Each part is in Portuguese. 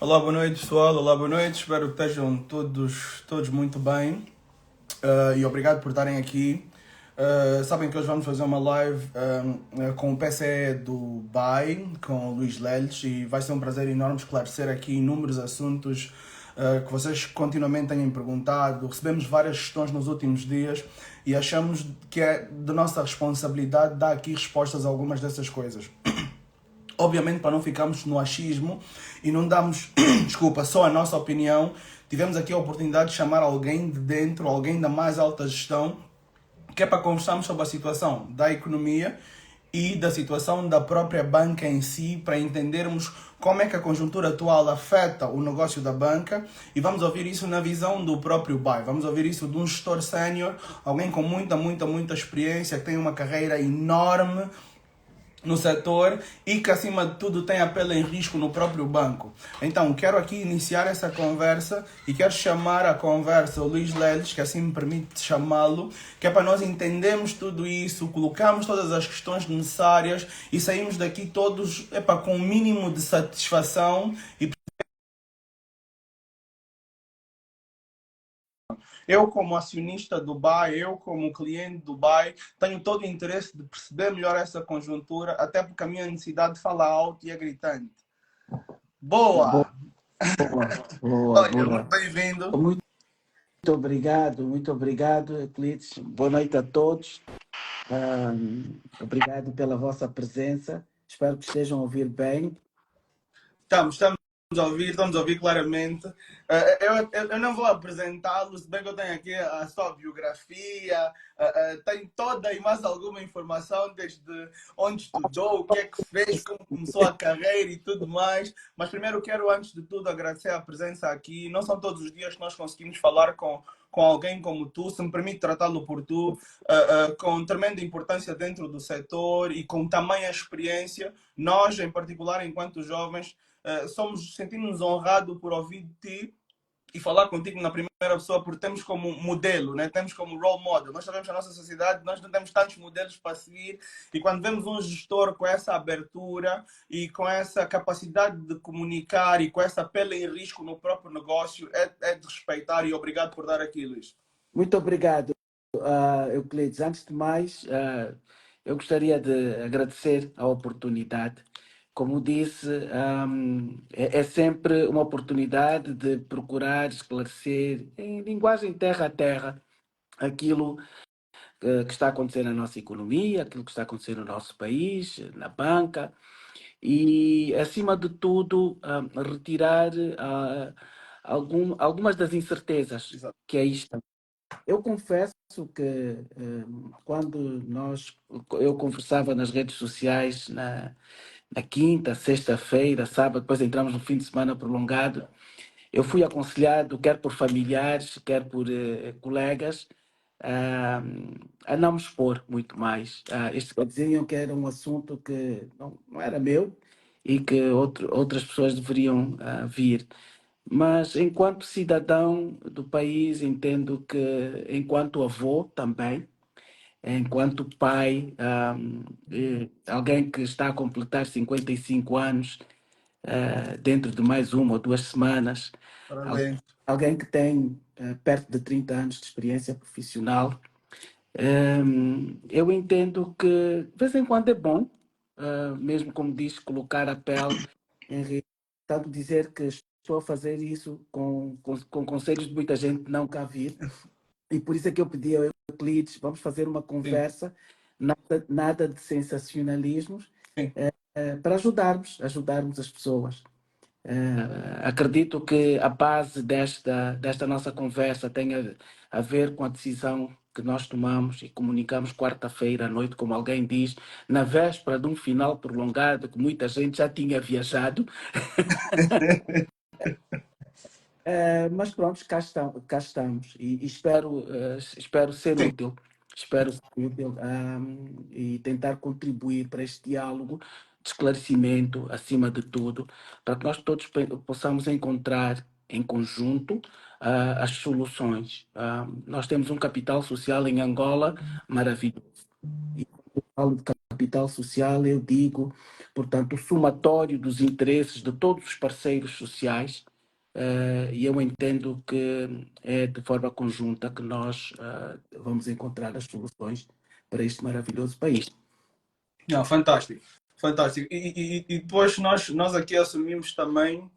Olá, boa noite pessoal, olá, boa noite, espero que estejam todos muito bem. E obrigado por estarem aqui. Sabem que hoje vamos fazer uma live com o PCE do BAI, com o Luís Leles, e vai ser um prazer enorme esclarecer aqui inúmeros assuntos que vocês continuamente têm perguntado. Recebemos várias questões nos últimos dias e achamos que é de nossa responsabilidade dar aqui respostas a algumas dessas coisas. Obviamente, para não ficarmos no achismo e não darmos, desculpa, só a nossa opinião, tivemos aqui a oportunidade de chamar alguém de dentro, alguém da mais alta gestão, que é para conversarmos sobre a situação da economia e da situação da própria banca em si, para entendermos como é que a conjuntura atual afeta o negócio da banca, e vamos ouvir isso na visão do próprio BAI. Vamos ouvir isso de um gestor sénior, alguém com muita experiência, que tem uma carreira enorme no setor e que acima de tudo tem apelo em risco no próprio banco. Então quero aqui iniciar essa conversa e quero chamar a conversa o Luís Leles, que assim me permite chamá-lo, que é para nós entendermos tudo isso, colocarmos todas as questões necessárias e sairmos daqui todos com um mínimo de satisfação. E eu, como acionista do BAI, eu, como cliente do BAI, tenho todo o interesse de perceber melhor essa conjuntura, até porque a minha necessidade de falar alto e é gritante. Boa, Boa! boa, Olha, muito boa. bem-vindo. Muito obrigado, Euclides. Boa noite a todos. Obrigado pela vossa presença. Espero que estejam a ouvir bem. Estamos a ouvir claramente. Eu não vou apresentá-lo, se bem que eu tenho aqui a sua biografia, tenho toda e mais alguma informação, desde onde estudou, o que é que fez, como começou a carreira e tudo mais. Mas primeiro quero, antes de tudo, agradecer a presença aqui. Não são todos os dias que nós conseguimos falar com alguém como tu, se me permite tratá-lo por tu, com tremenda importância dentro do setor e com tamanha experiência. Nós, em particular, enquanto jovens, sentimos-nos honrados por ouvir de ti e falar contigo na primeira pessoa, porque temos como modelo, né? Temos como role model. Nós sabemos que na nossa sociedade nós não temos tantos modelos para seguir, e quando vemos um gestor com essa abertura e com essa capacidade de comunicar e com essa pele em risco no próprio negócio, é de respeitar, e obrigado por dar aqui, Luís. Muito obrigado, Euclides. Antes de mais, eu gostaria de agradecer a oportunidade. Como disse, é sempre uma oportunidade de procurar esclarecer em linguagem terra a terra aquilo que está acontecendo na nossa economia, aquilo que está acontecendo no nosso país, na banca, e, acima de tudo, retirar algumas das incertezas Exato. que aí estão. Eu confesso que quando eu conversava nas redes sociais, na quinta, sexta-feira, sábado, depois entramos no fim de semana prolongado, eu fui aconselhado, quer por familiares, quer por colegas, ah, a não me expor muito mais. Diziam que era um assunto que não era meu e que outras pessoas deveriam vir. Mas, enquanto cidadão do país, entendo que, enquanto avô também, enquanto pai, alguém que está a completar 55 anos, dentro de mais uma ou duas semanas, al- Parabéns. alguém que tem perto de 30 anos de experiência profissional, eu entendo que de vez em quando é bom, mesmo como diz, colocar a pele em risco. Tanto dizer que estou a fazer isso com conselhos de muita gente não cá vir, e por isso é que eu pedi ao Euclides, vamos fazer uma Sim, conversa, nada de sensacionalismos, sim. para ajudarmos as pessoas. Acredito que a base desta nossa conversa tenha a ver com a decisão que nós tomamos e comunicamos quarta-feira à noite, como alguém diz, na véspera de um final prolongado, que muita gente já tinha viajado. Mas pronto, cá estamos e espero ser Sim. útil, espero ser útil, e tentar contribuir para este diálogo de esclarecimento, acima de tudo, para que nós todos possamos encontrar em conjunto as soluções. Nós temos um capital social em Angola maravilhoso. E quando eu falo de capital social, eu digo, portanto, o somatório dos interesses de todos os parceiros sociais, e eu entendo que é de forma conjunta que nós vamos encontrar as soluções para este maravilhoso país. Não, fantástico, fantástico. E depois nós aqui assumimos também,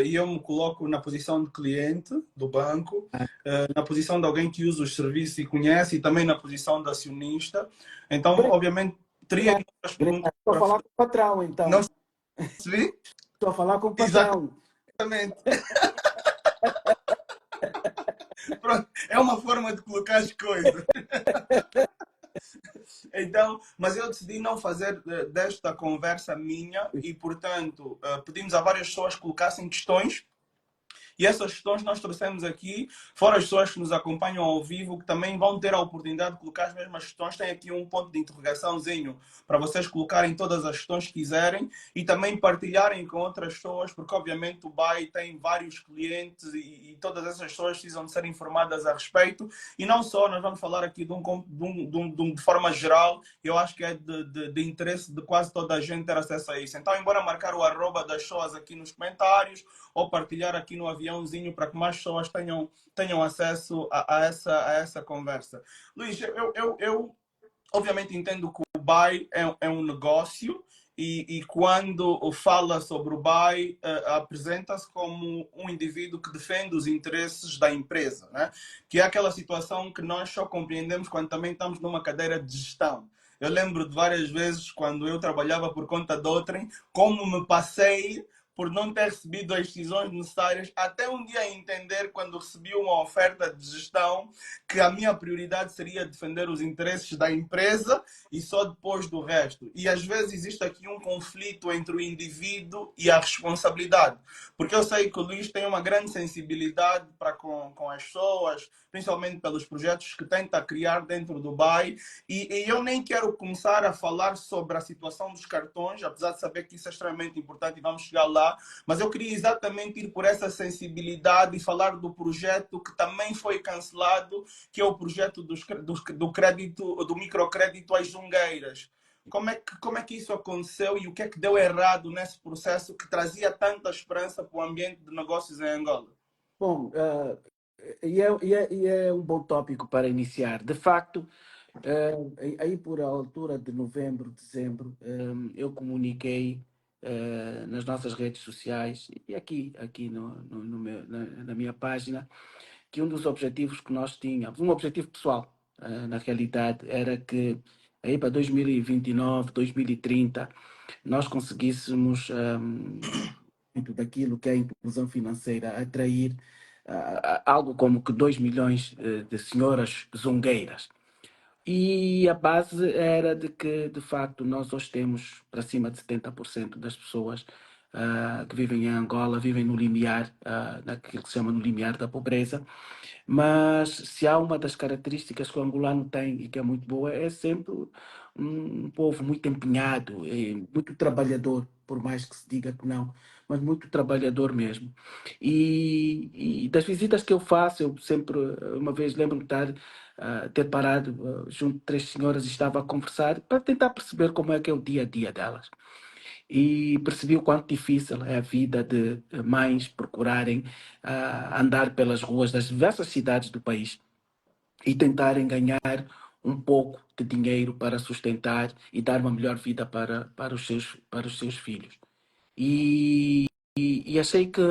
e eu me coloco na posição de cliente do banco, na posição de alguém que usa os serviços e conhece, e também na posição de acionista. Então, Obrigado. obviamente, teria aqui umas perguntas Estou a para falar fazer. com o patrão, Não então. se vi? Estou a falar com o patrão. Exatamente. Pronto, é uma forma de colocar as coisas. Então, mas eu decidi não fazer desta conversa minha e, portanto, pedimos a várias pessoas que colocassem questões. E essas questões nós trouxemos aqui, fora as pessoas que nos acompanham ao vivo, que também vão ter a oportunidade de colocar as mesmas questões. Tem aqui um ponto de interrogaçãozinho para vocês colocarem todas as questões que quiserem e também partilharem com outras pessoas, porque obviamente o BAI tem vários clientes e todas essas pessoas precisam de ser informadas a respeito. E não só, nós vamos falar aqui de forma geral, eu acho que é de interesse de quase toda a gente ter acesso a isso. Então, embora marcar o arroba das pessoas aqui nos comentários, ou partilhar aqui no aviãozinho para que mais pessoas tenham acesso a essa conversa. Luís, eu obviamente entendo que o BAI é um negócio e quando fala sobre o BAI, apresenta-se como um indivíduo que defende os interesses da empresa, né? Que é aquela situação que nós só compreendemos quando também estamos numa cadeira de gestão. Eu lembro de várias vezes, quando eu trabalhava por conta de outrem, como me passei por não ter recebido as decisões necessárias, até um dia entender, quando recebi uma oferta de gestão, que a minha prioridade seria defender os interesses da empresa e só depois do resto. E às vezes existe aqui um conflito entre o indivíduo e a responsabilidade. Porque eu sei que o Luís tem uma grande sensibilidade para com as pessoas, principalmente pelos projetos que tenta criar dentro do BAI. E eu nem quero começar a falar sobre a situação dos cartões, apesar de saber que isso é extremamente importante e vamos chegar lá. Mas eu queria exatamente ir por essa sensibilidade e falar do projeto que também foi cancelado, que é o projeto do crédito, do microcrédito às jungueiras. Como é que isso aconteceu e o que é que deu errado nesse processo que trazia tanta esperança para o ambiente de negócios em Angola? Bom, e é um bom tópico para iniciar. De facto, aí por altura de novembro, dezembro, eu comuniquei nas nossas redes sociais e aqui na minha página, que um dos objetivos que nós tínhamos, um objetivo pessoal, na realidade, era que aí para 2029, 2030, nós conseguíssemos, dentro daquilo que é a inclusão financeira, atrair algo como que 2 milhões de senhoras zongueiras. E a base era de que, de facto, nós hoje temos para cima de 70% das pessoas que vivem em Angola, vivem no limiar, naquilo que se chama no limiar da pobreza. Mas se há uma das características que o angolano tem e que é muito boa, é sempre um povo muito empenhado, muito trabalhador, por mais que se diga que não, mas muito trabalhador mesmo. E das visitas que eu faço, eu sempre, uma vez lembro-me de ter parado junto de três senhoras e estava a conversar para tentar perceber como é que é o dia a dia delas e percebi o quanto difícil é a vida de mães procurarem andar pelas ruas das diversas cidades do país e tentarem ganhar um pouco de dinheiro para sustentar e dar uma melhor vida para os seus filhos. E achei que,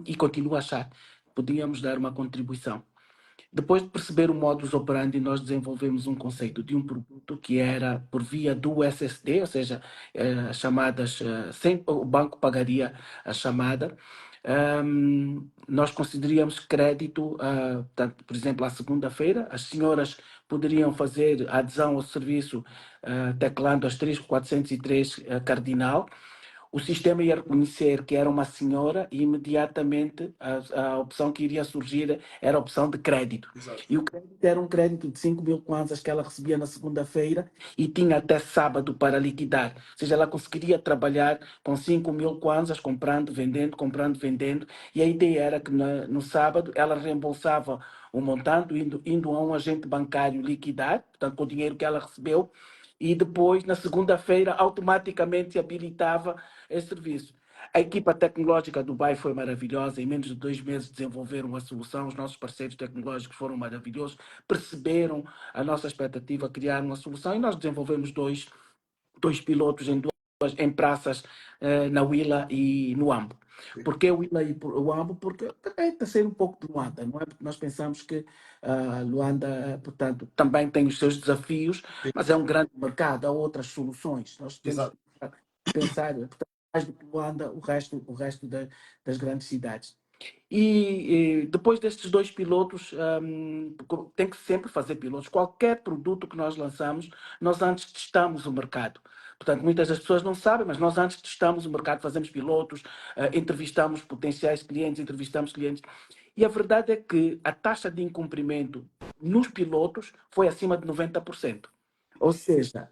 e continuo a achar, que podíamos dar uma contribuição. Depois de perceber o modus operandi, nós desenvolvemos um conceito de um produto que era por via do SSD, ou seja, as chamadas, sem o banco pagaria a chamada. Nós concederíamos crédito, portanto, por exemplo, à segunda-feira, as senhoras poderiam fazer a adesão ao serviço teclando as 3403 cardinal. O sistema ia reconhecer que era uma senhora e imediatamente a opção que iria surgir era a opção de crédito. Exato. E o crédito era um crédito de 5 mil kwanzas que ela recebia na segunda-feira e tinha até sábado para liquidar. Ou seja, ela conseguiria trabalhar com 5 mil kwanzas, comprando, vendendo. E a ideia era que no sábado ela reembolsava o montante, indo a um agente bancário liquidar, portanto, com o dinheiro que ela recebeu, e depois, na segunda-feira, automaticamente habilitava esse serviço. A equipa tecnológica do Dubai foi maravilhosa. Em menos de 2 meses desenvolveram a solução. Os nossos parceiros tecnológicos foram maravilhosos, perceberam a nossa expectativa, criaram a solução e nós desenvolvemos dois pilotos em praças na Huila e no Ambo. Porquê Huila e o Ambo? Porque está a ser um pouco de Luanda, não é? Porque nós pensamos que Luanda, portanto, também tem os seus desafios, Sim, mas é um grande mercado, há outras soluções. Nós temos que exato. pensar, portanto, mais do que Luanda, o resto das grandes cidades. Depois destes dois pilotos, tem que sempre fazer pilotos. Qualquer produto que nós lançamos, nós antes testamos o mercado. Portanto, muitas das pessoas não sabem, mas nós antes testamos o mercado, fazemos pilotos, entrevistamos potenciais clientes, entrevistamos clientes. E a verdade é que a taxa de incumprimento nos pilotos foi acima de 90%. Ou seja,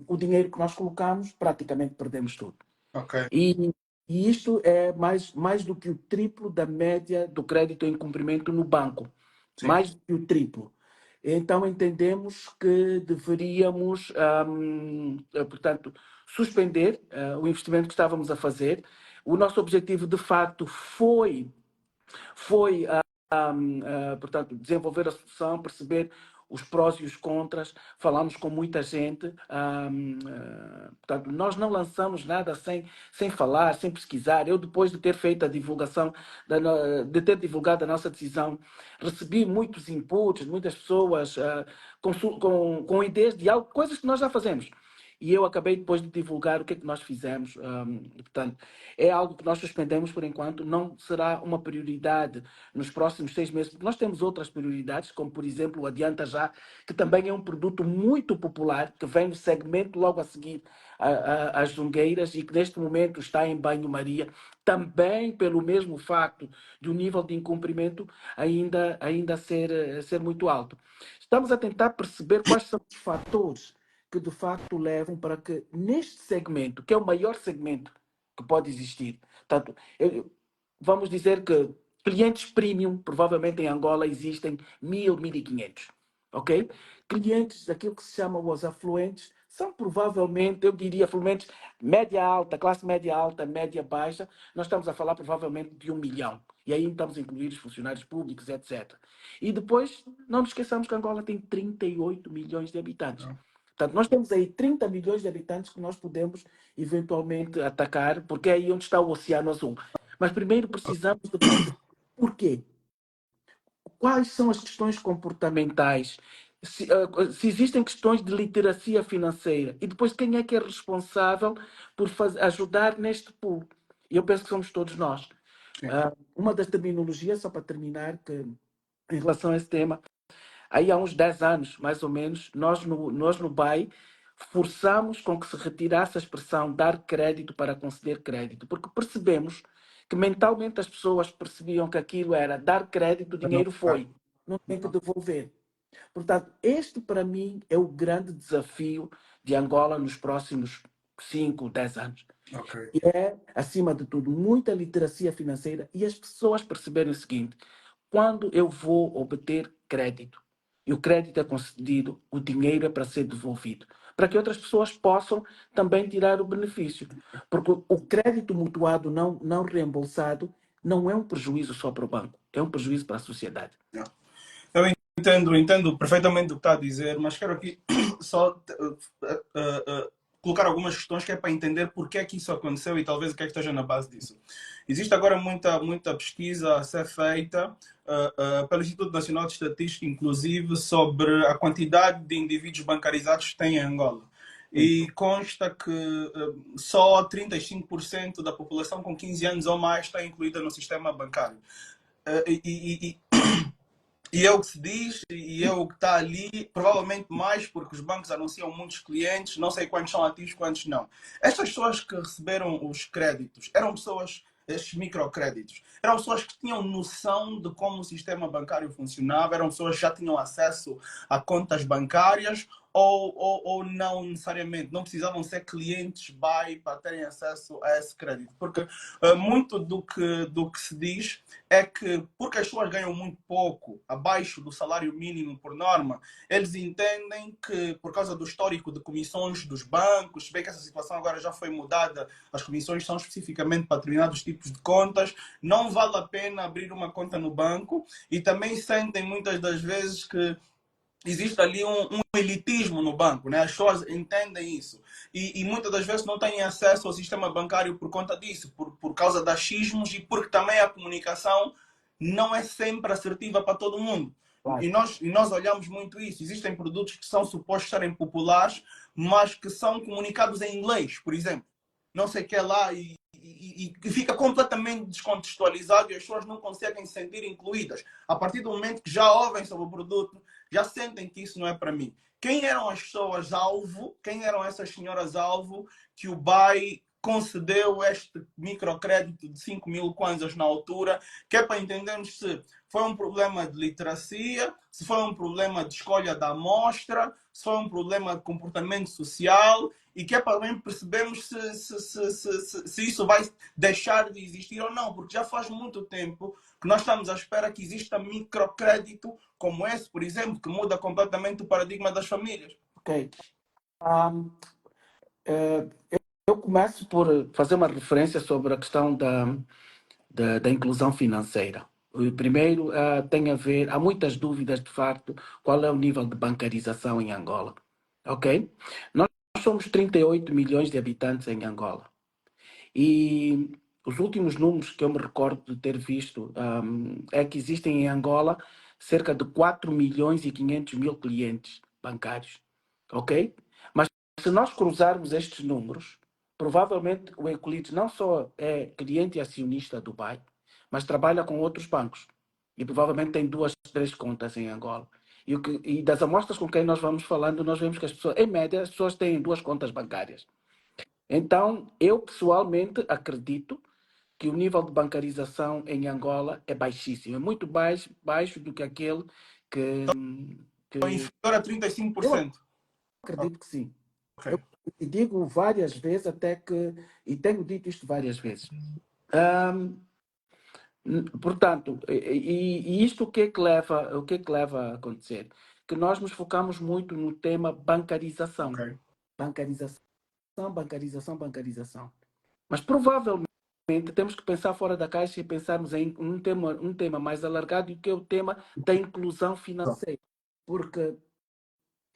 o dinheiro que nós colocamos, praticamente perdemos tudo. Ok, E, e isto é mais do que o triplo da média do crédito em cumprimento no banco. sim. Mais do que o triplo. Então entendemos que deveríamos, portanto, suspender o investimento que estávamos a fazer. O nosso objetivo, de facto, foi portanto, desenvolver a solução, perceber os prós e os contras, falamos com muita gente, portanto, nós não lançamos nada sem falar, sem pesquisar. Eu, depois de ter feito a divulgação, de ter divulgado a nossa decisão, recebi muitos inputs, muitas pessoas com ideias de algo, coisas que nós já fazemos. E eu acabei depois de divulgar o que é que nós fizemos. Portanto, é algo que nós suspendemos por enquanto, não será uma prioridade nos próximos 6 meses, porque nós temos outras prioridades, como por exemplo o Adianta Já, que também é um produto muito popular, que vem no segmento logo a seguir às Zungueiras e que neste momento está em banho-maria, também pelo mesmo facto de o nível de incumprimento ainda ser muito alto. Estamos a tentar perceber quais são os fatores que de facto levam para que neste segmento, que é o maior segmento que pode existir, portanto, vamos dizer que clientes premium, provavelmente em Angola existem 1.000, 1.500, ok? Clientes daquilo que se chama os afluentes, são provavelmente, eu diria, afluentes média alta, classe média alta, média baixa, nós estamos a falar provavelmente de 1 milhão. E aí estamos a incluir os funcionários públicos, etc. E depois, não nos esqueçamos que Angola tem 38 milhões de habitantes. Portanto, nós temos aí 30 milhões de habitantes que nós podemos eventualmente atacar, porque é aí onde está o Oceano Azul. Mas primeiro precisamos de perceber por quê. Quais são as questões comportamentais? Se existem questões de literacia financeira. E depois quem é que é responsável por ajudar neste pool? Eu penso que somos todos nós. Sim. Uma das terminologias, só para terminar, que, em relação a esse tema, aí há uns 10 anos, mais ou menos, nós no BAE forçamos com que se retirasse a expressão dar crédito para conceder crédito, porque percebemos que mentalmente as pessoas percebiam que aquilo era dar crédito, o Não, dinheiro foi, não tem que devolver. Portanto, este para mim é o grande desafio de Angola nos próximos 5, 10 anos. ok. E é, acima de tudo, muita literacia financeira e as pessoas perceberem o seguinte: quando eu vou obter crédito e o crédito é concedido, o dinheiro é para ser devolvido, para que outras pessoas possam também tirar o benefício. Porque o crédito mutuado não reembolsado não é um prejuízo só para o banco, é um prejuízo para a sociedade. Eu entendo perfeitamente o que está a dizer, mas quero aqui só colocar algumas questões que é para entender porque é que isso aconteceu e talvez o que é que esteja na base disso. Existe agora muita pesquisa a ser feita pelo Instituto Nacional de Estatística, inclusive, sobre a quantidade de indivíduos bancarizados que tem em Angola. E consta que só 35% da população com 15 anos ou mais está incluída no sistema bancário. E é o que se diz, e é o que está ali, provavelmente mais porque os bancos anunciam muitos clientes, não sei quantos são ativos, quantos não. Estas pessoas que receberam os créditos, eram pessoas, estes microcréditos, eram pessoas que tinham noção de como o sistema bancário funcionava, eram pessoas que já tinham acesso a contas bancárias, ou não necessariamente, não precisavam ser clientes BAE para terem acesso a esse crédito. Porque muito do que se diz é que, porque as pessoas ganham muito pouco, abaixo do salário mínimo por norma, eles entendem que, por causa do histórico de comissões dos bancos, se bem que essa situação agora já foi mudada, as comissões são especificamente para determinados tipos de contas, não vale a pena abrir uma conta no banco, e também sentem muitas das vezes que existe ali um elitismo no banco, né? As pessoas entendem isso. E muitas das vezes não têm acesso ao sistema bancário por conta disso, por causa de achismos e porque também a comunicação não é sempre assertiva para todo mundo. Claro. E nós olhamos muito isso. Existem produtos que são supostos serem populares, mas que são comunicados em inglês, por exemplo. Não sei o que é lá e fica completamente descontextualizado e as pessoas não conseguem se sentir incluídas. A partir do momento que já ouvem sobre o produto, já sentem que isso não é para mim. Quem eram as pessoas alvo? Quem eram essas senhoras alvo que o BAE concedeu este microcrédito de 5.000 kwanzas na altura, que é para entendermos se foi um problema de literacia, se foi um problema de escolha da amostra, se foi um problema de comportamento social, e que é para também percebermos se isso vai deixar de existir ou não, porque já faz muito tempo que nós estamos à espera que exista microcrédito como esse, por exemplo, que muda completamente o paradigma das famílias. Ok. Eu começo por fazer uma referência sobre a questão da inclusão financeira. O primeiro tem a ver, há muitas dúvidas de facto, qual é o nível de bancarização em Angola. Ok? Nós somos 38 milhões de habitantes em Angola. E os últimos números que eu me recordo de ter visto é que existem em Angola cerca de 4 milhões e 500 mil clientes bancários. Ok? Mas se nós cruzarmos estes números, provavelmente o Euclides não só é cliente e acionista do BAE, mas trabalha com outros bancos. E provavelmente tem 2, 3 contas em Angola. E das amostras com quem nós vamos falando, nós vemos que as pessoas, em média, as pessoas têm 2 contas bancárias. Então, eu pessoalmente acredito que o nível de bancarização em Angola é baixíssimo, é muito baixo do que aquele que, Ou inferior a 35%. eu acredito que sim. Ok. Eu digo várias vezes, e tenho dito isto várias vezes. Portanto, e isto o que é que leva a acontecer? Que nós nos focamos muito no tema bancarização. Ok. Bancarização, bancarização. Mas provavelmente temos que pensar fora da caixa e pensarmos em um tema mais alargado, que é o tema da inclusão financeira. Porque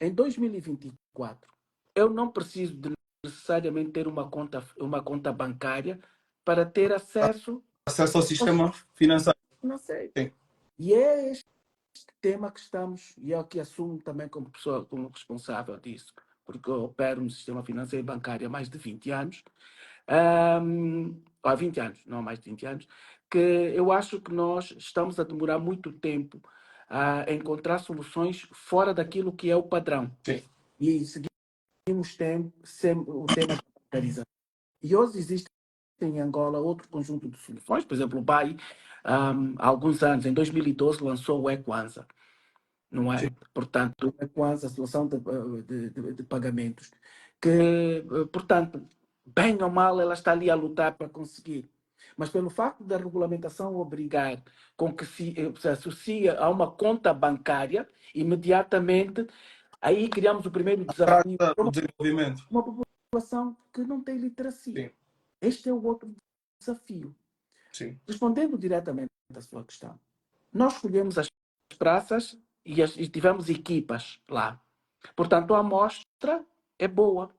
em 2024 eu não preciso de necessariamente ter uma conta bancária para ter acesso Acesso ao sistema financeiro. financeiro. Sim. E é este tema que estamos, e é o que assumo também como pessoa, como responsável disso, porque eu opero no sistema financeiro e bancário há mais de 20 anos, há 20 anos, não há mais de 20 anos, que eu acho que nós estamos a demorar muito tempo a encontrar soluções fora daquilo que é o padrão. Sim. E seguimos sempre o tema da bancarização. E hoje existe em Angola outro conjunto de soluções, por exemplo, o BAE, há alguns anos, em 2012, lançou o Equanza, não é? Sim. Portanto, o Equanza, a solução de pagamentos, que, portanto, bem ou mal, ela está ali a lutar para conseguir. Mas pelo facto da regulamentação obrigar com que se associa a uma conta bancária, imediatamente, aí criamos o primeiro desafio. O desenvolvimento. Uma população que não tem literacia. Sim. Este é o outro desafio. Sim. Respondendo diretamente à sua questão, nós escolhemos as praças e tivemos equipas lá. Portanto, a amostra é boa.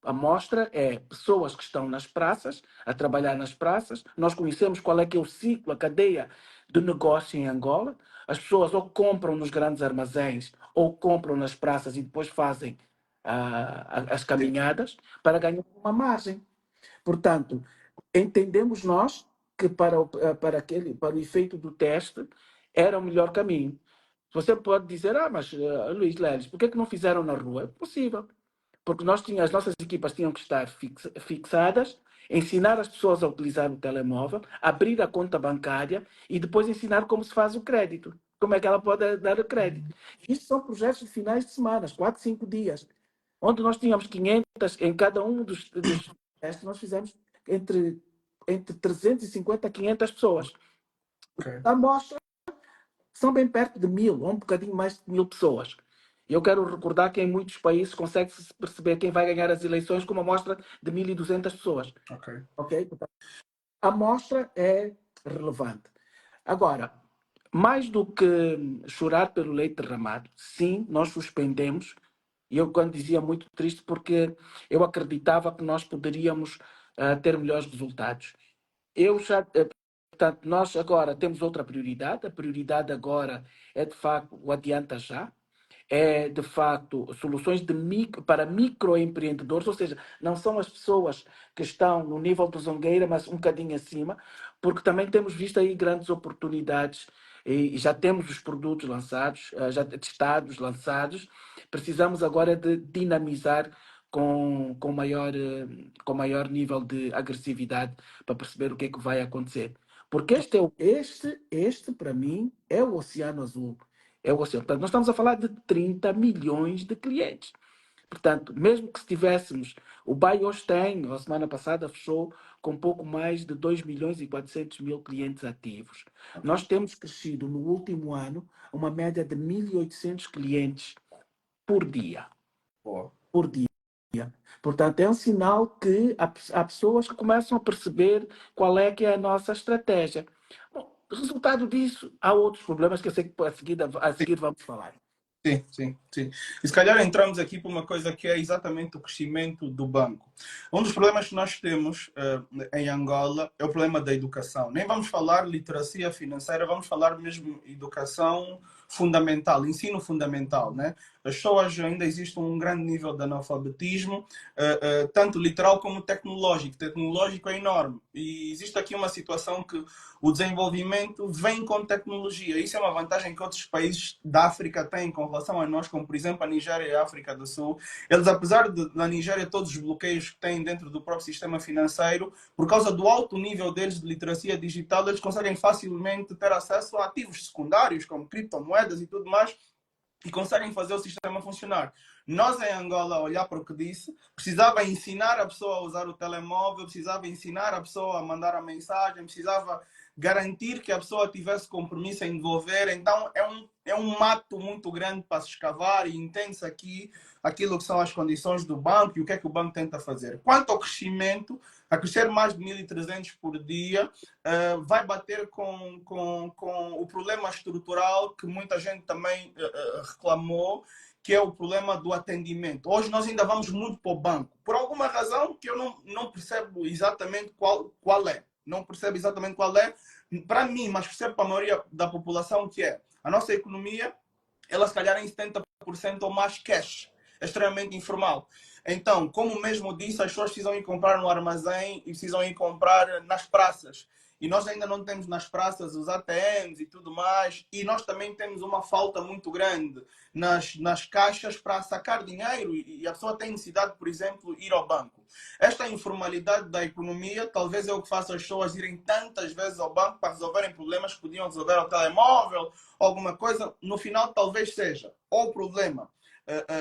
A amostra é pessoas que estão nas praças, a trabalhar nas praças. Nós conhecemos qual é que é o ciclo, a cadeia de negócio em Angola. As pessoas ou compram nos grandes armazéns ou compram nas praças e depois fazem as caminhadas para ganhar uma margem. Portanto, entendemos nós que para o efeito do teste era o melhor caminho. Você pode dizer, mas Luís Leles, por que não fizeram na rua? É possível, porque as nossas equipas tinham que estar fixadas, ensinar as pessoas a utilizar o telemóvel, abrir a conta bancária e depois ensinar como se faz o crédito. como é que ela pode dar o crédito? Isto são projetos de finais de semana, 4, 5 dias, onde nós tínhamos 500, em cada um dos testes, nós fizemos entre 350 a 500 pessoas. Ok. A amostra são bem perto de 1000, ou um bocadinho mais de 1000 pessoas. Eu quero recordar que em muitos países consegue-se perceber quem vai ganhar as eleições com uma amostra de 1200 pessoas. Ok. Ok? Portanto, a amostra é relevante. Agora, mais do que chorar pelo leite derramado, sim, nós suspendemos. E eu, quando dizia muito triste, porque eu acreditava que nós poderíamos ter melhores resultados. Eu já, portanto, nós agora temos outra prioridade. A prioridade agora é, de facto, o adianta já. É, de facto, soluções para microempreendedores, ou seja, não são as pessoas que estão no nível do Zongueira, mas um bocadinho acima, porque também temos visto aí grandes oportunidades e já temos os produtos lançados, já testados, lançados. Precisamos agora de dinamizar com maior nível de agressividade para perceber o que é que vai acontecer. Porque este para mim, é o Oceano Azul. É o oceano. Portanto, nós estamos a falar de 30 milhões de clientes. Portanto, mesmo que se tivéssemos, o BAI hoje tem, a semana passada fechou com pouco mais de 2 milhões e 400 mil clientes ativos. Nós temos crescido no último ano uma média de 1.800 clientes por dia. Boa. Por dia. Portanto, é um sinal que há pessoas que começam a perceber qual é que é a nossa estratégia. Bom, resultado disso, há outros problemas que eu sei que a seguir vamos falar. Sim, sim, sim. E se calhar entramos aqui para uma coisa que é exatamente o crescimento do banco. Um dos problemas que nós temos em Angola é o problema da educação. Nem vamos falar literacia financeira, vamos falar mesmo educação fundamental, ensino fundamental, né? As pessoas ainda existe um grande nível de analfabetismo, tanto literal como tecnológico. Tecnológico é enorme. E existe aqui uma situação que o desenvolvimento vem com tecnologia. Isso é uma vantagem que outros países da África têm com relação a nós, como por exemplo a Nigéria e a África do Sul. Eles, apesar de na Nigéria todos os bloqueios que têm dentro do próprio sistema financeiro, por causa do alto nível deles de literacia digital, eles conseguem facilmente ter acesso a ativos secundários, como criptomoedas e tudo mais, e conseguem fazer o sistema funcionar. Nós, em Angola, olhar para o que disse, precisava ensinar a pessoa a usar o telemóvel, precisava ensinar a pessoa a mandar a mensagem, precisava garantir que a pessoa tivesse compromisso em devolver. Então, é um mato muito grande para se escavar e entende-se aqui aquilo que são as condições do banco e o que é que o banco tenta fazer. Quanto ao crescimento, a crescer mais de 1.300 por dia, vai bater com o problema estrutural que muita gente também reclamou, que é o problema do atendimento. Hoje nós ainda vamos muito para o banco, por alguma razão que eu não percebo exatamente qual é. Não percebo exatamente qual é, para mim, mas percebo para a maioria da população que é. A nossa economia, ela se calhar em 70% ou mais cash, é extremamente informal. Então, como mesmo disse, as pessoas precisam ir comprar no armazém e precisam ir comprar nas praças. E nós ainda não temos nas praças os ATMs e tudo mais. E nós também temos uma falta muito grande nas caixas para sacar dinheiro. E a pessoa tem necessidade, por exemplo, ir ao banco. Esta informalidade da economia talvez é o que faça as pessoas irem tantas vezes ao banco para resolverem problemas que podiam resolver ao telemóvel, alguma coisa. No final, talvez seja ou o problema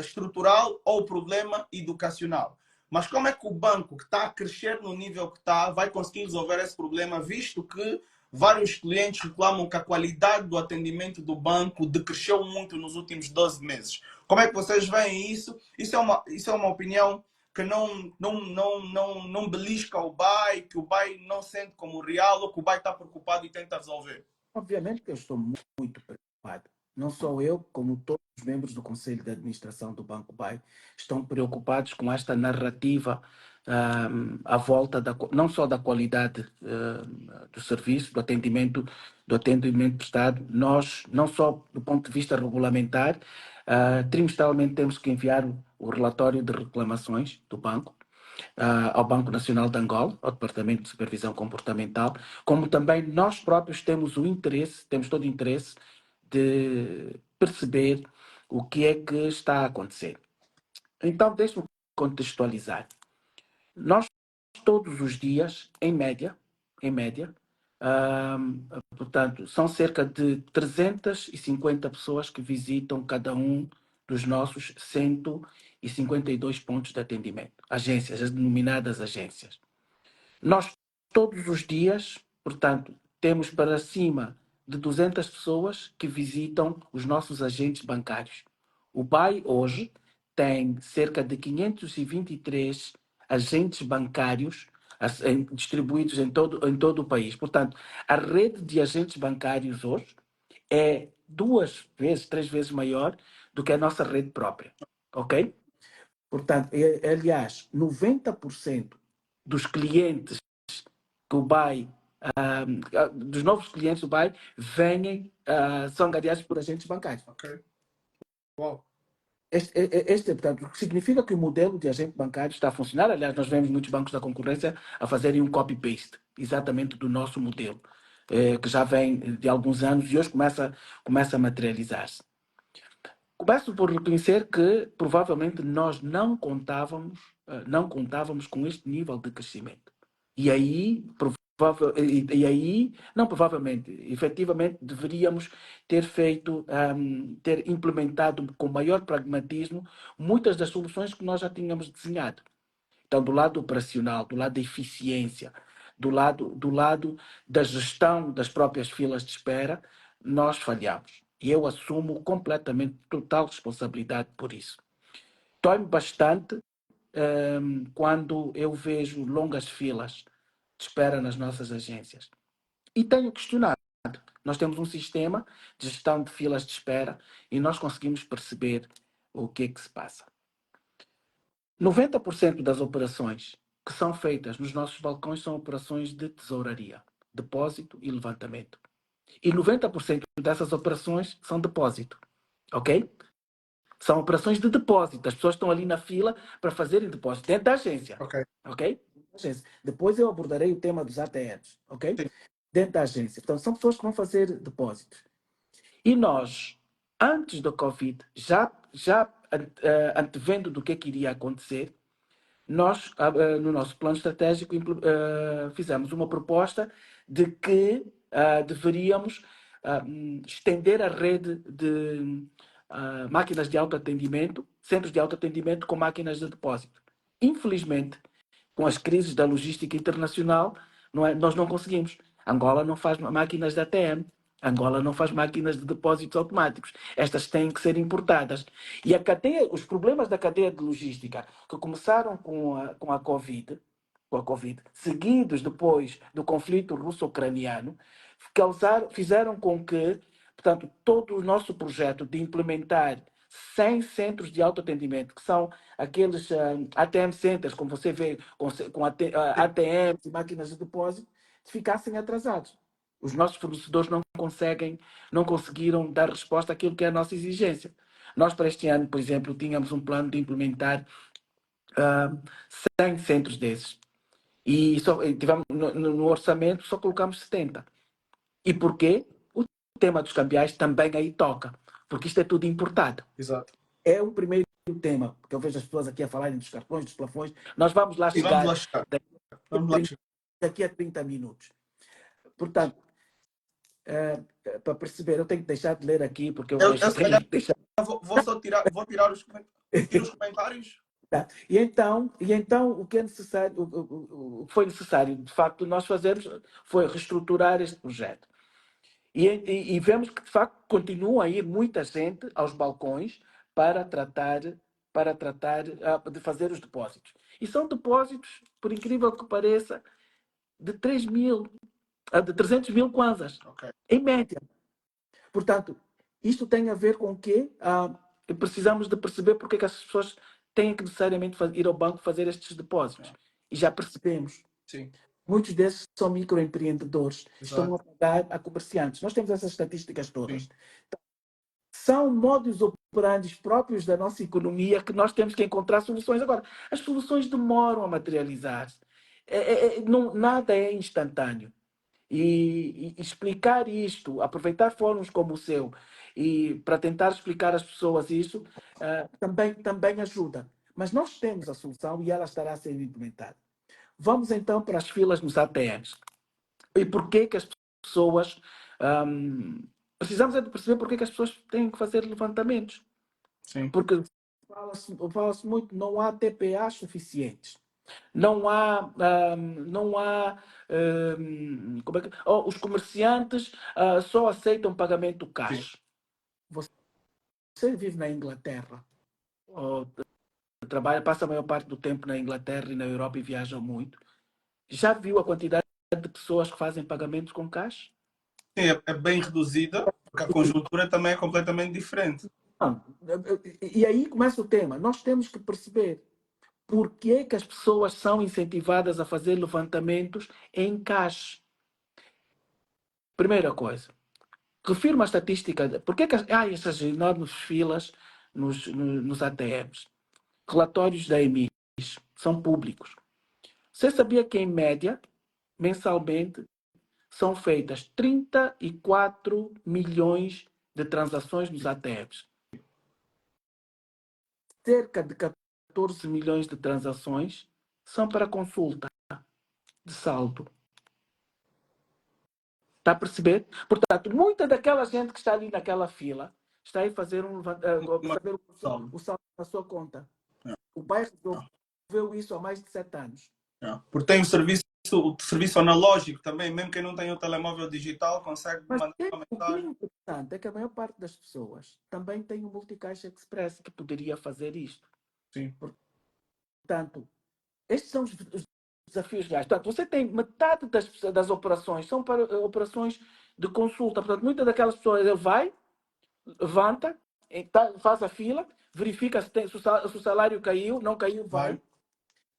estrutural ou o problema educacional. Mas como é que o banco, que está a crescer no nível que está, vai conseguir resolver esse problema, visto que vários clientes reclamam que a qualidade do atendimento do banco decresceu muito nos últimos 12 meses? Como é que vocês veem isso? Isso é uma opinião que não belisca o BAI, que o BAI não sente como real ou que o BAI está preocupado e tenta resolver? Obviamente que eu estou muito preocupado. Não só eu, como todos os membros do Conselho de Administração do Banco BAE estão preocupados com esta narrativa à volta não só da qualidade do serviço, do atendimento prestado. Nós, não só do ponto de vista regulamentar, trimestralmente temos que enviar o relatório de reclamações do banco ao Banco Nacional de Angola, ao Departamento de Supervisão Comportamental, como também nós próprios temos todo o interesse de perceber o que é que está a acontecer. Então, deixe-me contextualizar. Nós todos os dias, em média, portanto, são cerca de 350 pessoas que visitam cada um dos nossos 152 pontos de atendimento, agências, as denominadas agências. Nós, todos os dias, portanto, temos para cima de 200 pessoas que visitam os nossos agentes bancários. O BAI hoje tem cerca de 523 agentes bancários distribuídos em todo o país. Portanto, a rede de agentes bancários hoje é 2 vezes, 3 vezes maior do que a nossa rede própria. Ok? Portanto, aliás, 90% dos clientes que o BAI, dos novos clientes do BAI, são angariados por agentes bancários. Ok. Uau. Portanto, significa que o modelo de agente bancário está a funcionar. Aliás, nós vemos muitos bancos da concorrência a fazerem um copy-paste, exatamente do nosso modelo, que já vem de alguns anos e hoje começa a materializar-se. Começo por reconhecer que provavelmente nós não contávamos com este nível de crescimento. E aí, não provavelmente, efetivamente deveríamos ter ter implementado com maior pragmatismo muitas das soluções que nós já tínhamos desenhado. Então, do lado operacional, do lado da eficiência, do lado da gestão das próprias filas de espera, nós falhamos. E eu assumo completamente total responsabilidade por isso. Dói-me bastante quando eu vejo longas filas de espera nas nossas agências. E tenho questionado. Nós temos um sistema de gestão de filas de espera e nós conseguimos perceber o que é que se passa. 90% das operações que são feitas nos nossos balcões são operações de tesouraria, depósito e levantamento. E 90% dessas operações são depósito, ok? São operações de depósito. As pessoas estão ali na fila para fazerem depósito dentro da agência, ok? Depois eu abordarei o tema dos ATMs, ok? Sim. Dentro da agência. Então, são pessoas que vão fazer depósitos. E nós, antes da Covid, já antevendo do que iria acontecer, nós, no nosso plano estratégico, fizemos uma proposta de que deveríamos estender a rede de máquinas de autoatendimento, centros de autoatendimento com máquinas de depósito. Infelizmente, com as crises da logística internacional, nós não conseguimos. Angola não faz máquinas de ATM. Angola não faz máquinas de depósitos automáticos. Estas têm que ser importadas. E os problemas da cadeia de logística, que começaram com a COVID, seguidos depois do conflito russo-ucraniano, fizeram com que, portanto, todo o nosso projeto de implementar 100 centros de autoatendimento, que são aqueles ATM centers, como você vê, com ATMs e máquinas de depósito, ficassem atrasados. Os nossos fornecedores não conseguiram dar resposta àquilo que é a nossa exigência. Nós, para este ano, por exemplo, tínhamos um plano de implementar 100 centros desses. E tivemos, no orçamento só colocamos 70. E porquê? O tema dos cambiais também aí toca, porque isto é tudo importado. Exato. É o primeiro tema, porque eu vejo as pessoas aqui a falarem dos cartões, dos plafões. Nós vamos lá E chegar, vamos lá chegar. daqui a 30 minutos. Portanto, para perceber, eu tenho que deixar de ler aqui, porque eu se calhar vou só tirar os comentários. Tá. E então o que é necessário, o que foi necessário, de facto, nós fazermos foi reestruturar este projeto. E vemos que, de facto, continua a ir muita gente aos balcões para tratar de fazer os depósitos. E são depósitos, por incrível que pareça, de 300 mil kwanzas, em média. Portanto, isto tem a ver com o quê? Precisamos de perceber porque é que as pessoas têm que necessariamente ir ao banco fazer estes depósitos. E já percebemos. Sim. Muitos desses são microempreendedores. Exato. Estão a pagar a comerciantes. Nós temos essas estatísticas todas. Então, são modus operandi próprios da nossa economia que nós temos que encontrar soluções. Agora, as soluções demoram a materializar-se. Nada é instantâneo. E explicar isto, aproveitar fóruns como o seu, e para tentar explicar às pessoas isso, também ajuda. Mas nós temos a solução e ela estará a ser implementada. Vamos então para as filas nos ATMs. E por que as pessoas... precisamos é de perceber porque é que as pessoas têm que fazer levantamentos. Sim. Porque fala-se muito, não há TPAs suficientes. Não há, como é que, os comerciantes só aceitam pagamento cash. Você vive na Inglaterra, ou trabalha, passa a maior parte do tempo na Inglaterra e na Europa e viaja muito. Já viu a quantidade de pessoas que fazem pagamentos com cash? Sim, é bem reduzida, porque a conjuntura também é completamente diferente. Não. E aí começa o tema. Nós temos que perceber por que que as pessoas são incentivadas a fazer levantamentos em cash. Primeira coisa, refiro uma estatística. Por que que há essas enormes filas nos ATMs? Relatórios da EMIS são públicos. Você sabia que, em média, mensalmente, são feitas 34 milhões de transações nos ATMs? Cerca de 14 milhões de transações são para consulta de saldo. Está a perceber? Portanto, muita daquela gente que está ali naquela fila está aí fazer saber o saldo na sua conta. O pai resolveu isso há mais de 7 anos. Porque tem o serviço analógico também, mesmo quem não tem o telemóvel digital consegue Mas mandar uma o que é mensagem. importante é que a maior parte das pessoas também tem o Multicaixa Express que poderia fazer isto. Sim. Portanto, estes são os desafios reais. Portanto, você tem metade das operações são para operações de consulta. Portanto, muitas daquelas pessoas ele vai, levanta, faz a fila, verifica se o salário caiu, não caiu, vai.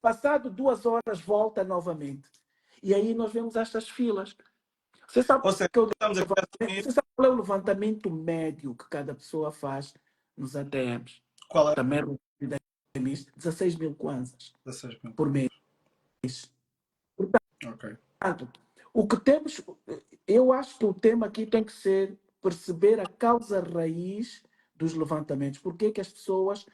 Passado 2 horas, volta novamente. E aí nós vemos estas filas. Você sabe, Ou seja, estamos aqui a assumir... você sabe qual é o levantamento médio que cada pessoa faz nos ATMs? Qual é? Também 16 mil kwanzas 16 mil. por mês. Ok. Portanto, o que temos, eu acho que o tema aqui tem que ser perceber a causa raiz dos levantamentos. Por que que as pessoas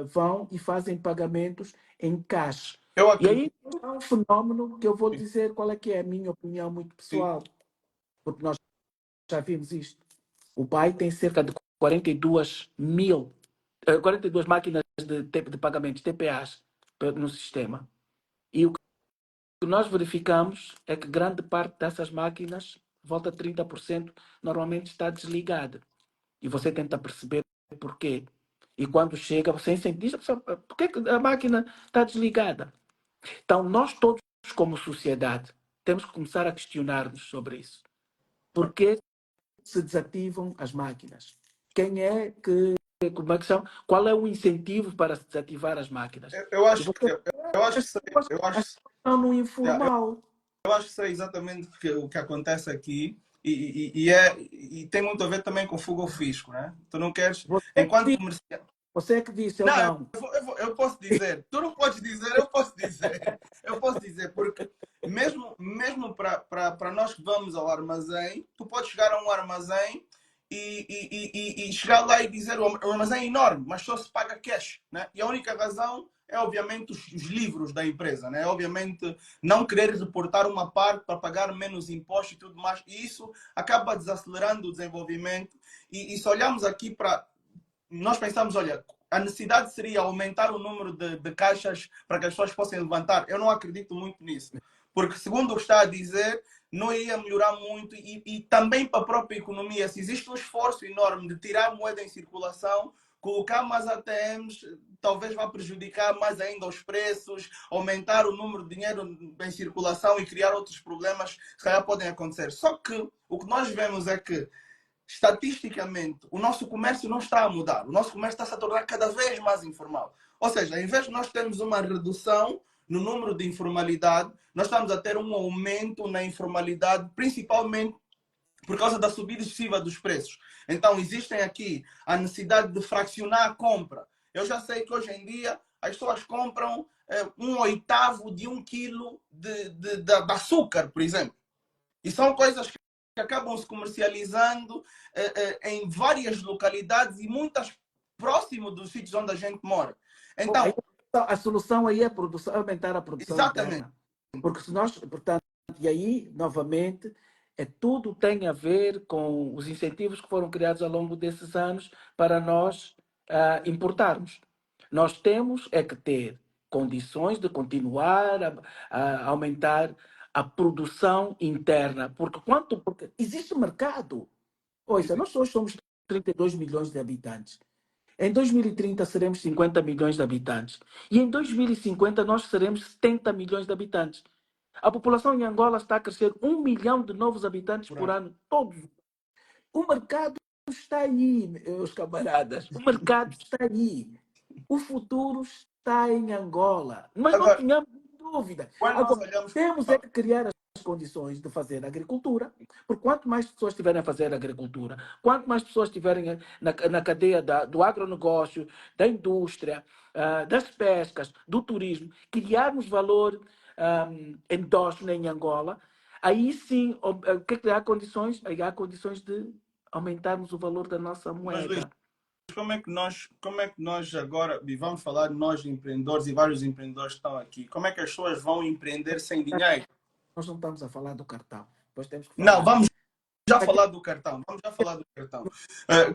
vão e fazem pagamentos em cash? E aí há um fenómeno que eu vou dizer qual é que é a minha opinião muito pessoal, porque nós já vimos isto. O pai tem cerca de 42 máquinas de pagamentos, TPAs, no sistema. E o que nós verificamos é que grande parte dessas máquinas, volta a 30%, normalmente está desligada. E você tenta perceber porquê. E quando chega, você incentiva, por que a máquina está desligada? Então, nós todos, como sociedade, temos que começar a questionar-nos sobre isso. Por que se desativam as máquinas? Quem é que... Como é que são? Qual é o incentivo para se desativar as máquinas? Eu acho que estão no informal. Eu acho que sei exatamente o que acontece aqui e tem muito a ver também com fuga ao fisco, né? Tu não queres, enquanto comerciante... Você é que disse, eu não. Eu posso dizer. Tu não podes dizer, eu posso dizer. Eu posso dizer, porque mesmo para nós que vamos ao armazém, tu podes chegar a um armazém e chegar lá e dizer o armazém é enorme, mas só se paga cash, né? E a única razão é, obviamente, os livros da empresa, né? Obviamente, não querer reportar uma parte para pagar menos impostos e tudo mais. E isso acaba desacelerando o desenvolvimento. E se olharmos aqui para... Nós pensamos, olha, a necessidade seria aumentar o número de caixas para que as pessoas possam levantar. Eu não acredito muito nisso. Porque, segundo o que está a dizer, não ia melhorar muito. E também para a própria economia, se existe um esforço enorme de tirar moeda em circulação, colocar mais ATMs talvez vá prejudicar mais ainda os preços, aumentar o número de dinheiro em circulação e criar outros problemas que se calhar podem acontecer. Só que o que nós vemos é que, estatisticamente, o nosso comércio não está a mudar. O nosso comércio está -se a tornar cada vez mais informal. Ou seja, em vez de nós termos uma redução no número de informalidade, nós estamos a ter um aumento na informalidade, principalmente por causa da subida excessiva dos preços. Então, existem aqui a necessidade de fracionar a compra. Eu já sei que hoje em dia as pessoas compram 1/8 de 1 quilo de açúcar, por exemplo. E são coisas que acabam se comercializando em várias localidades e muitas próximo dos sítios onde a gente mora. Então, a solução aí é aumentar a produção exatamente. interna. Porque se nós, portanto, E aí, novamente, tudo tem a ver com os incentivos que foram criados ao longo desses anos para nós importarmos. Nós temos é que ter condições de continuar a aumentar a produção interna, porque existe mercado. Ouça, nós hoje somos 32 milhões de habitantes. Em 2030 seremos 50 milhões de habitantes. E em 2050 nós seremos 70 milhões de habitantes. A população em Angola está a crescer 1 milhão de novos habitantes por ano, todos. O mercado está aí, meus camaradas. O mercado está aí. O futuro está em Angola. Mas não Agora, tenhamos dúvida. quando nós Agora, olhamos temos é que criar as condições de fazer agricultura, porque quanto mais pessoas estiverem a fazer agricultura, quanto mais pessoas estiverem na cadeia do agronegócio, da indústria, das pescas, do turismo, criarmos valor endógeno em Angola, aí sim, aí há condições de aumentarmos o valor da nossa mas Luís, moeda. como é que nós agora, e vamos falar de nós empreendedores e vários empreendedores estão aqui, como é que as pessoas vão empreender sem dinheiro? Nós não estamos a falar do cartão. Depois temos que Não, falar. vamos já falar do cartão. Vamos já falar do cartão.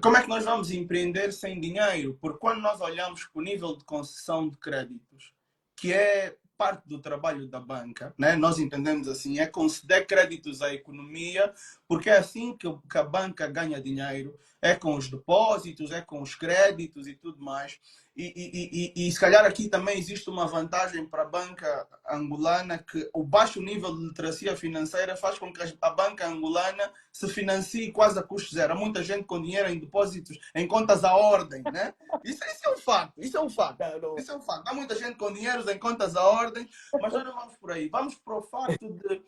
Como é que nós vamos empreender sem dinheiro? Porque quando nós olhamos para o nível de concessão de créditos, que é parte do trabalho da banca, né? Nós entendemos assim, é conceder créditos à economia, porque é assim que a banca ganha dinheiro, é com os depósitos, é com os créditos e tudo mais. E se calhar aqui também existe uma vantagem para a banca angolana, que o baixo nível de literacia financeira faz com que a banca angolana se financie quase a custo zero. Há muita gente com dinheiro em depósitos, em contas à ordem, né? Isso é um facto, isso é um facto. Isso é um facto. Há muita gente com dinheiro em contas à ordem, mas nós não vamos por aí. Vamos para o facto de,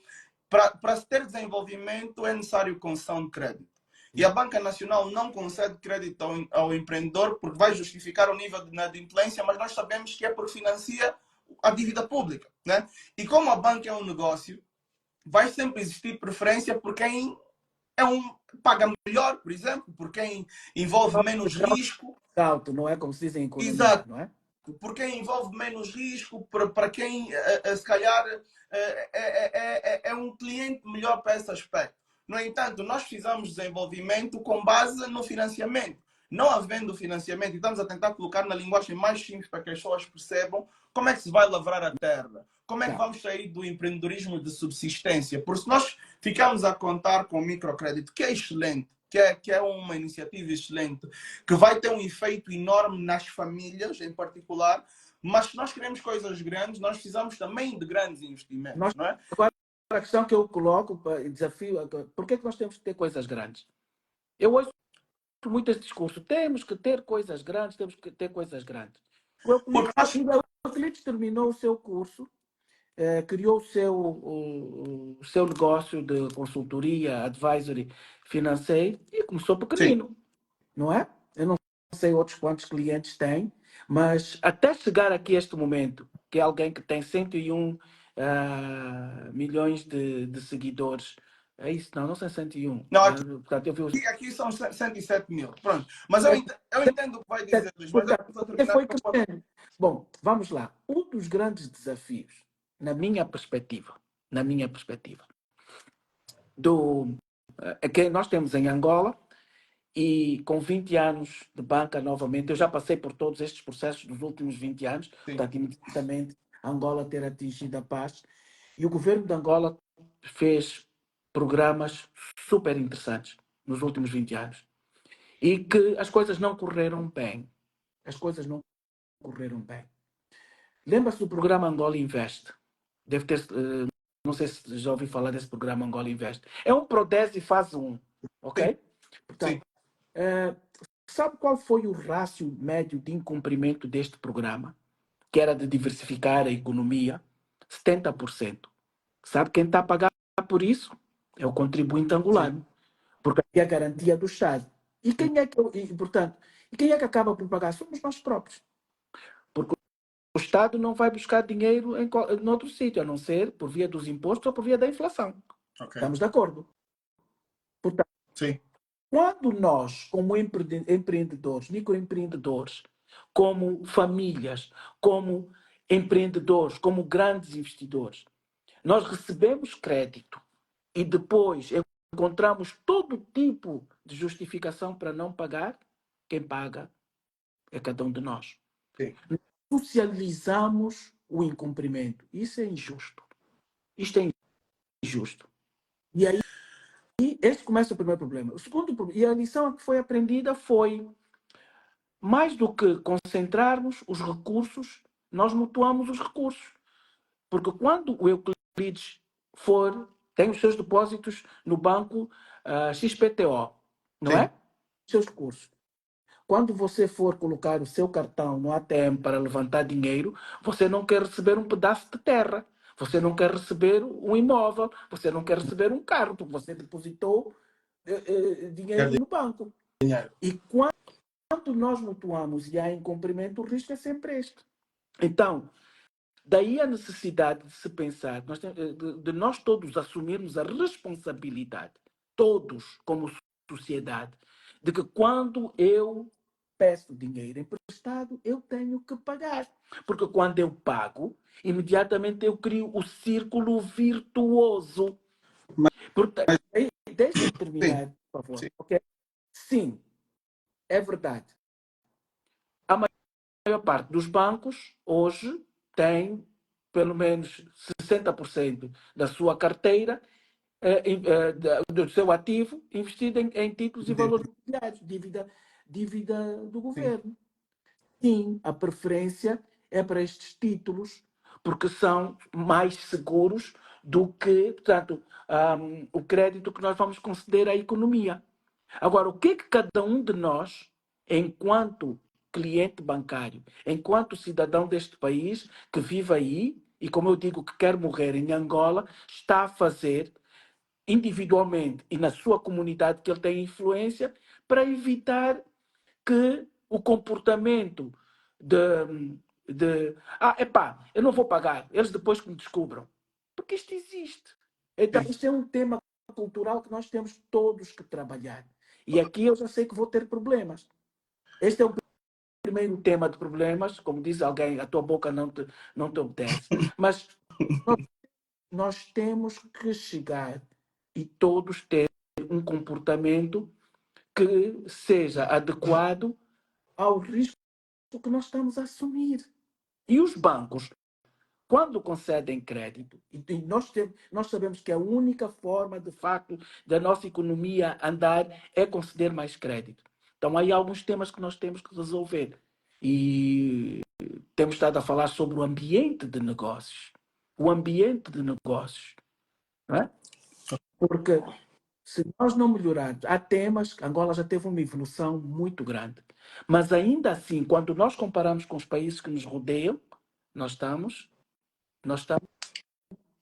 para se ter desenvolvimento, é necessário concessão de crédito. E a Banca Nacional não concede crédito ao empreendedor porque vai justificar o nível de inadimplência, mas nós sabemos que é porque financia a dívida pública, né? E como a banca é um negócio, vai sempre existir preferência por quem paga melhor, por exemplo, por quem envolve menos risco. Alto, não é como se diz em economia, Exato. não é? Por quem envolve menos risco, para quem, se calhar, é um cliente melhor para esse aspecto. No entanto, nós precisamos de desenvolvimento com base no financiamento. Não havendo financiamento, e estamos a tentar colocar na linguagem mais simples para que as pessoas percebam como é que se vai lavrar a terra, como é que vamos sair do empreendedorismo de subsistência. Porque se nós ficarmos a contar com o microcrédito, que é excelente, que é uma iniciativa excelente, que vai ter um efeito enorme nas famílias em particular, mas se nós queremos coisas grandes, nós precisamos também de grandes investimentos, não é? Agora, a questão que eu coloco, desafio, por que nós temos que ter coisas grandes? Eu ouço muito esse discurso, temos que ter coisas grandes, temos que ter coisas grandes. O Euclides terminou o seu curso, criou o seu negócio de consultoria, advisory financeiro e começou pequenino, não é? Eu não sei outros quantos clientes tem, mas até chegar aqui a este momento, que é alguém que tem 101 milhões de seguidores, é isso? Não são 101. Não, Portanto, eu vi os... aqui são 107 mil. Pronto. Mas eu entendo o que vai dizer, Luís, mas eu estou a terminar. Foi crescendo. Bom, vamos lá. Um dos grandes desafios, na minha perspectiva, é que nós temos em Angola, e com 20 anos de banca novamente, eu já passei por todos estes processos dos últimos 20 anos, portanto, imediatamente Angola ter atingido a paz, e o governo de Angola fez programas super interessantes nos últimos 20 anos, e que as coisas não correram bem. As coisas não correram bem. Lembra-se do programa Angola Invest? Deve ter, não sei se já ouviu falar desse programa Angola Invest. É um Prodesi fase 1, ok? Portanto, sabe qual foi o rácio médio de incumprimento deste programa? Que era de diversificar a economia? 70%. Sabe quem está a pagar por isso? É o contribuinte angolano. Porque é a garantia do Estado. E quem é que acaba por pagar? Somos nós próprios. Porque o Estado não vai buscar dinheiro em outro sítio, a não ser por via dos impostos ou por via da inflação. Estamos de acordo? Portanto, quando nós, como empreendedores, microempreendedores, como famílias, como empreendedores, como grandes investidores, Nós recebemos crédito e depois encontramos todo tipo de justificação para não pagar. Quem paga é cada um de nós. Sim. Socializamos o incumprimento. Isso é injusto. Isto é injusto. E aí, esse começa o primeiro problema. O segundo problema, e a lição que foi aprendida foi, mais do que concentrarmos os recursos, nós mutuamos os recursos. Porque quando o Euclides tem os seus depósitos no banco XPTO, não Sim. é? Seus recursos. Quando você for colocar o seu cartão no ATM para levantar dinheiro, você não quer receber um pedaço de terra, você não quer receber um imóvel, você não quer receber um carro, porque você depositou dinheiro no banco. Dinheiro. E quando nós mutuamos e há incumprimento, o risco é sempre este. Então, daí a necessidade de se pensar, de nós todos assumirmos a responsabilidade, todos como sociedade, de que quando eu peço dinheiro emprestado, eu tenho que pagar. Porque quando eu pago, imediatamente eu crio o círculo virtuoso. Portanto, deixa-me Sim. terminar, por favor. Sim. Okay? Sim, é verdade. A maior parte dos bancos hoje tem pelo menos 60% da sua carteira, do seu ativo, investido em títulos e valores imobiliários, dívida do Sim. governo. Sim, a preferência é para estes títulos, porque são mais seguros do que, portanto, o crédito que nós vamos conceder à economia. Agora, o que é que cada um de nós, enquanto cliente bancário, enquanto cidadão deste país, que vive aí, e como eu digo, que quer morrer em Angola, está a fazer individualmente e na sua comunidade que ele tem influência para evitar que o comportamento epá, eu não vou pagar, eles depois que me descubram. Porque isto existe. Então, Sim. isto é um tema cultural que nós temos todos que trabalhar. E aqui eu já sei que vou ter problemas. Este é o primeiro tema de problemas, como diz alguém, a tua boca não te obedece. Mas nós temos que chegar e todos ter um comportamento que seja adequado ao risco que nós estamos a assumir. E os bancos, quando concedem crédito, e nós sabemos que a única forma, de facto, da nossa economia andar é conceder mais crédito. Então, há alguns temas que nós temos que resolver. E temos estado a falar sobre o ambiente de negócios. O ambiente de negócios. Não é? Porque se nós não melhorarmos, há temas, Angola já teve uma evolução muito grande. Mas ainda assim, quando nós comparamos com os países que nos rodeiam, nós estamos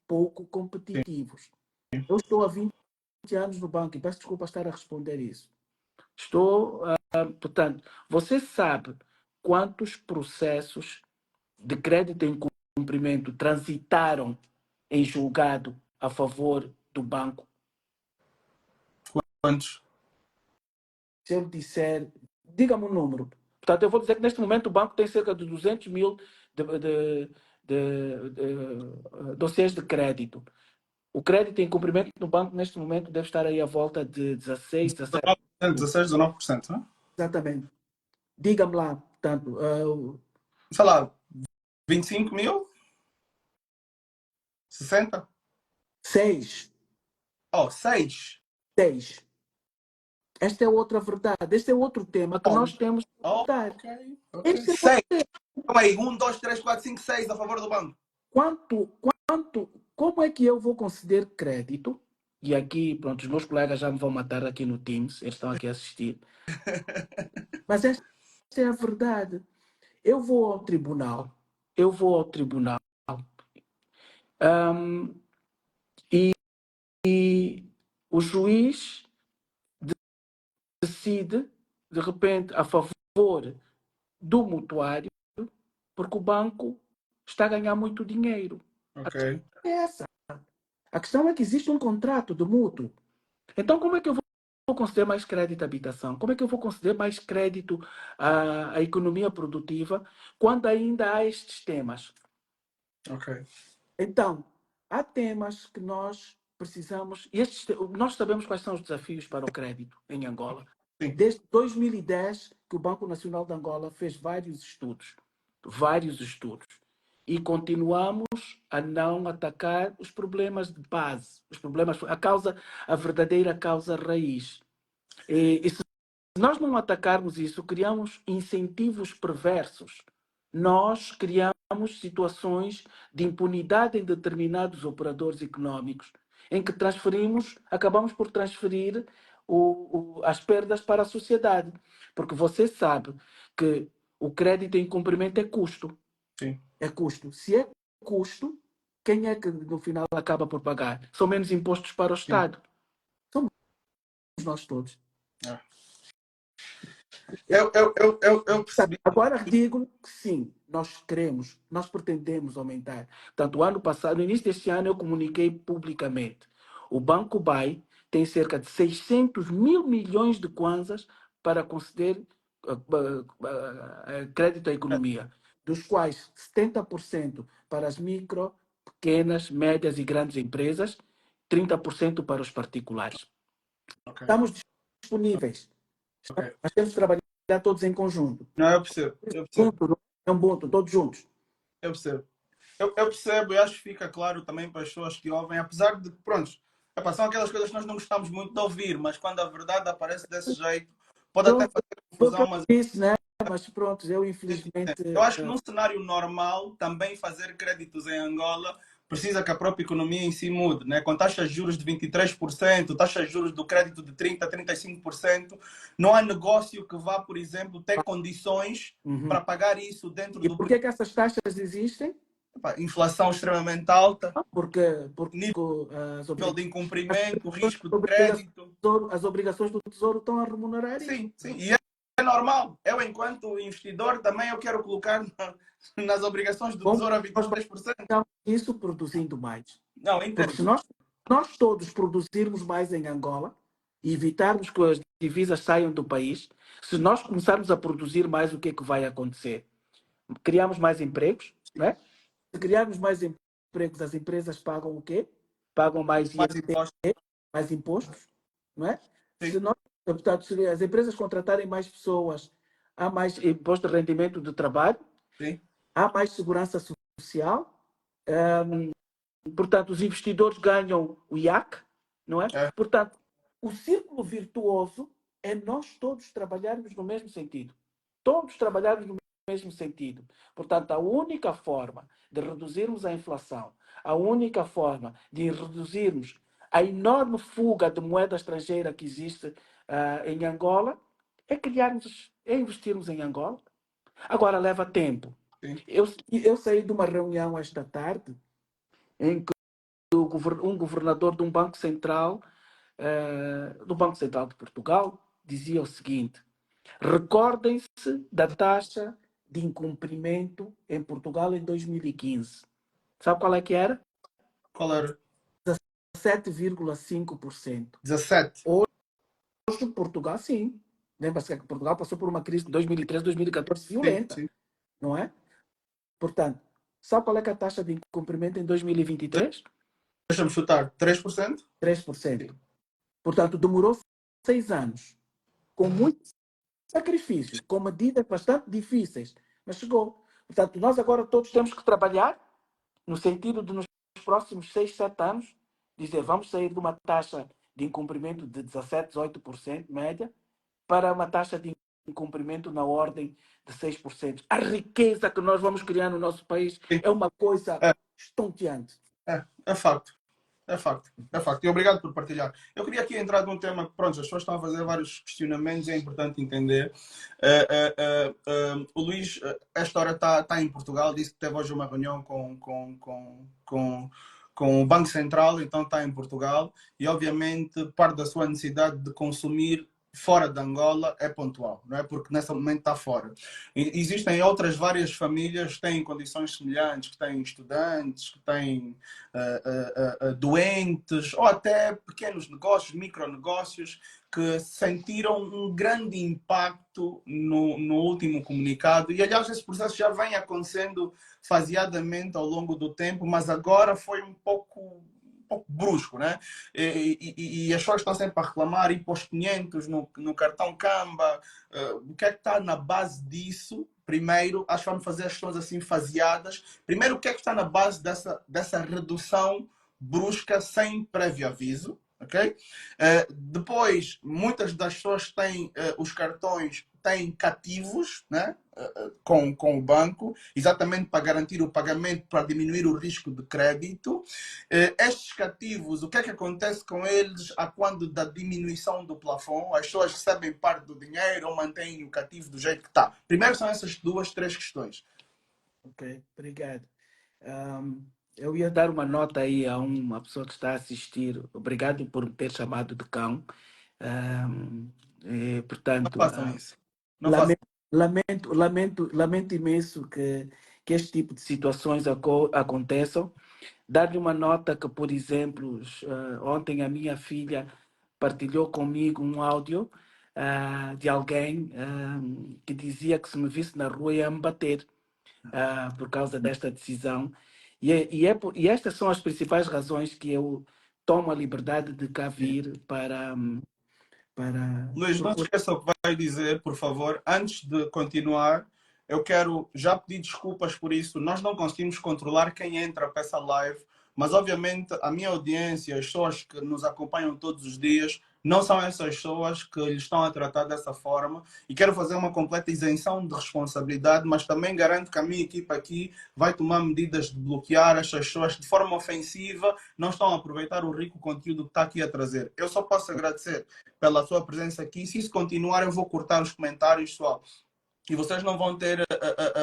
pouco competitivos. Eu estou há 20 anos no banco e peço desculpa estar a responder isso. Portanto, você sabe quantos processos de crédito em cumprimento transitaram em julgado a favor do banco? Quantos? Se eu disser, diga-me um número. Portanto, eu vou dizer que neste momento o banco tem cerca de 200 mil dossiês de crédito. O crédito em cumprimento no banco neste momento deve estar aí à volta de 16, 17. 16, 19%, não é? Exatamente. Diga-me lá, portanto, Sei lá, 25 mil? 60? 6. Oh, 6. 6. Esta é outra verdade. Este é outro tema que Oh, nós temos que abordar. ok. Este é 6. Calma aí, 1, 2, 3, 4, 5, 6 a favor do banco. Como é que eu vou conceder crédito? E aqui, pronto, os meus colegas já me vão matar aqui no Teams, eles estão aqui a assistir. Mas esta é a verdade. Eu vou ao tribunal, e o juiz decide, de repente, a favor do mutuário, porque o banco está a ganhar muito dinheiro. A Ok. questão é essa. A questão é que existe um contrato de mútuo. Então, como é que eu vou conceder mais crédito à habitação? Como é que eu vou conceder mais crédito à economia produtiva quando ainda há estes temas? Ok. Então, há temas que nós precisamos. Nós sabemos quais são os desafios para o crédito em Angola. Sim. Desde 2010 que o Banco Nacional de Angola fez vários estudos, e continuamos a não atacar os problemas de base, os problemas, a verdadeira causa raiz. E se nós não atacarmos isso, criamos incentivos perversos. Nós criamos situações de impunidade em determinados operadores económicos, em que acabamos por transferir as perdas para a sociedade. Porque você sabe que o crédito em cumprimento é custo. Sim. É custo. Se é custo, quem é que no final acaba por pagar? São menos impostos para o Estado. Somos nós todos. É. Eu percebi. Agora digo que sim, nós pretendemos aumentar. Tanto o ano passado, no início deste ano, eu comuniquei publicamente. O Banco BAI tem cerca de 600 mil milhões de kwanzas para conceder crédito à economia, dos quais 70% para as micro, pequenas, médias e grandes empresas, 30% para os particulares. Okay. Estamos disponíveis. Okay. Nós temos de trabalhar todos em conjunto. Não, eu percebo. É um ponto, todos juntos. Eu percebo. Eu percebo e acho que fica claro também para as pessoas que ouvem, apesar de que, pronto, são aquelas coisas que nós não gostamos muito de ouvir, mas quando a verdade aparece desse jeito, pode até fazer confusão, mas... Isso, né? Mas pronto, eu infelizmente... Eu acho que num cenário normal, também fazer créditos em Angola precisa que a própria economia em si mude, né? Com taxas de juros de 23%, taxas de juros do crédito de 30%, 35%, não há negócio que vá, por exemplo, ter condições para pagar isso dentro E do... por que essas taxas existem? Inflação extremamente alta, porque nível de incumprimento, risco de crédito. As obrigações do Tesouro estão a remunerar isso. Sim, sim. E é normal. Eu, enquanto investidor, também eu quero colocar nas obrigações do Tesouro a 23%. Isso produzindo mais. Não, entendo. Porque se nós todos produzirmos mais em Angola e evitarmos que as divisas saiam do país, se nós começarmos a produzir mais, o que é que vai acontecer? Criamos mais empregos, não é? Se criarmos mais empregos, as empresas pagam o quê? Pagam mais impostos, não é? Se nós, portanto, se as empresas contratarem mais pessoas, há mais imposto de rendimento de trabalho, sim, há mais segurança social, portanto, os investidores ganham o IAC, não é? Portanto, o círculo virtuoso é nós todos trabalharmos no mesmo sentido. Todos trabalharmos no mesmo sentido. Portanto, a única forma de reduzirmos a inflação, a única forma de reduzirmos a enorme fuga de moeda estrangeira que existe em Angola é investirmos em Angola. Agora, leva tempo. Eu saí de uma reunião esta tarde em que um governador de um banco central, do Banco Central de Portugal, dizia o seguinte: recordem-se da taxa de incumprimento em Portugal em 2015. Sabe qual é que era? Qual era? 17,5%. 17%. Hoje, Portugal, sim. Lembra-se que Portugal passou por uma crise de 2013, 2014 violenta. Sim. Não é? Portanto, sabe qual é que é a taxa de incumprimento em 2023? Deixa-me chutar. 3%? 3%. Portanto, demorou 6 anos. Com muito sacrifício, com medidas bastante difíceis, mas chegou. Portanto, nós agora todos temos que trabalhar no sentido de, nos próximos 6, 7 anos, dizer, vamos sair de uma taxa de incumprimento de 17, 18% média para uma taxa de incumprimento na ordem de 6%. A riqueza que nós vamos criar no nosso país é uma coisa estonteante. É facto. É facto, é facto. E obrigado por partilhar. Eu queria aqui entrar num tema que, pronto, as pessoas estão a fazer vários questionamentos e é importante entender. O Luís, esta hora está em Portugal, disse que teve hoje uma reunião com o Banco Central, então está em Portugal e, obviamente, parte da sua necessidade de consumir fora de Angola é pontual, não é? Porque nesse momento está fora. Existem outras várias famílias que têm condições semelhantes, que têm estudantes, que têm doentes, ou até pequenos negócios, micronegócios, que sentiram um grande impacto no último comunicado. E, aliás, esse processo já vem acontecendo faseadamente ao longo do tempo, mas agora foi um pouco brusco, né? E as pessoas estão sempre a reclamar, e pôs 500 no cartão Camba. O que é que está na base disso? Primeiro, acho que vamos fazer as questões assim faseadas. Primeiro, o que é que está na base dessa redução brusca sem prévio aviso? Ok? Depois, muitas das pessoas têm os cartões têm cativos, né? Com o banco, exatamente para garantir o pagamento, para diminuir o risco de crédito. Estes cativos, o que é que acontece com eles a quando da diminuição do plafond? As pessoas recebem parte do dinheiro ou mantêm o cativo do jeito que está? Primeiro são essas duas, três questões. Ok, obrigado. Eu ia dar uma nota aí a uma pessoa que está a assistir. Obrigado por me ter chamado de cão. Não Portanto, façam isso. Não façam. lamento, lamento imenso que este tipo de situações aconteçam. Dar-lhe uma nota que, por exemplo, ontem a minha filha partilhou comigo um áudio de alguém que dizia que se me visse na rua ia me bater por causa desta decisão. E estas são as principais razões que eu tomo a liberdade de cá vir para Luís, não se procurar. esqueça o que vai dizer, por favor. Antes de continuar, eu quero já pedir desculpas por isso. Nós não conseguimos controlar quem entra para essa live, mas obviamente a minha audiência, as pessoas que nos acompanham todos os dias, não são essas pessoas que lhe estão a tratar dessa forma. E quero fazer uma completa isenção de responsabilidade, mas também garanto que a minha equipa aqui vai tomar medidas de bloquear essas pessoas de forma ofensiva, não estão a aproveitar o rico conteúdo que está aqui a trazer. Eu só posso agradecer pela sua presença aqui. Se isso continuar, eu vou cortar os comentários, pessoal. E vocês não vão ter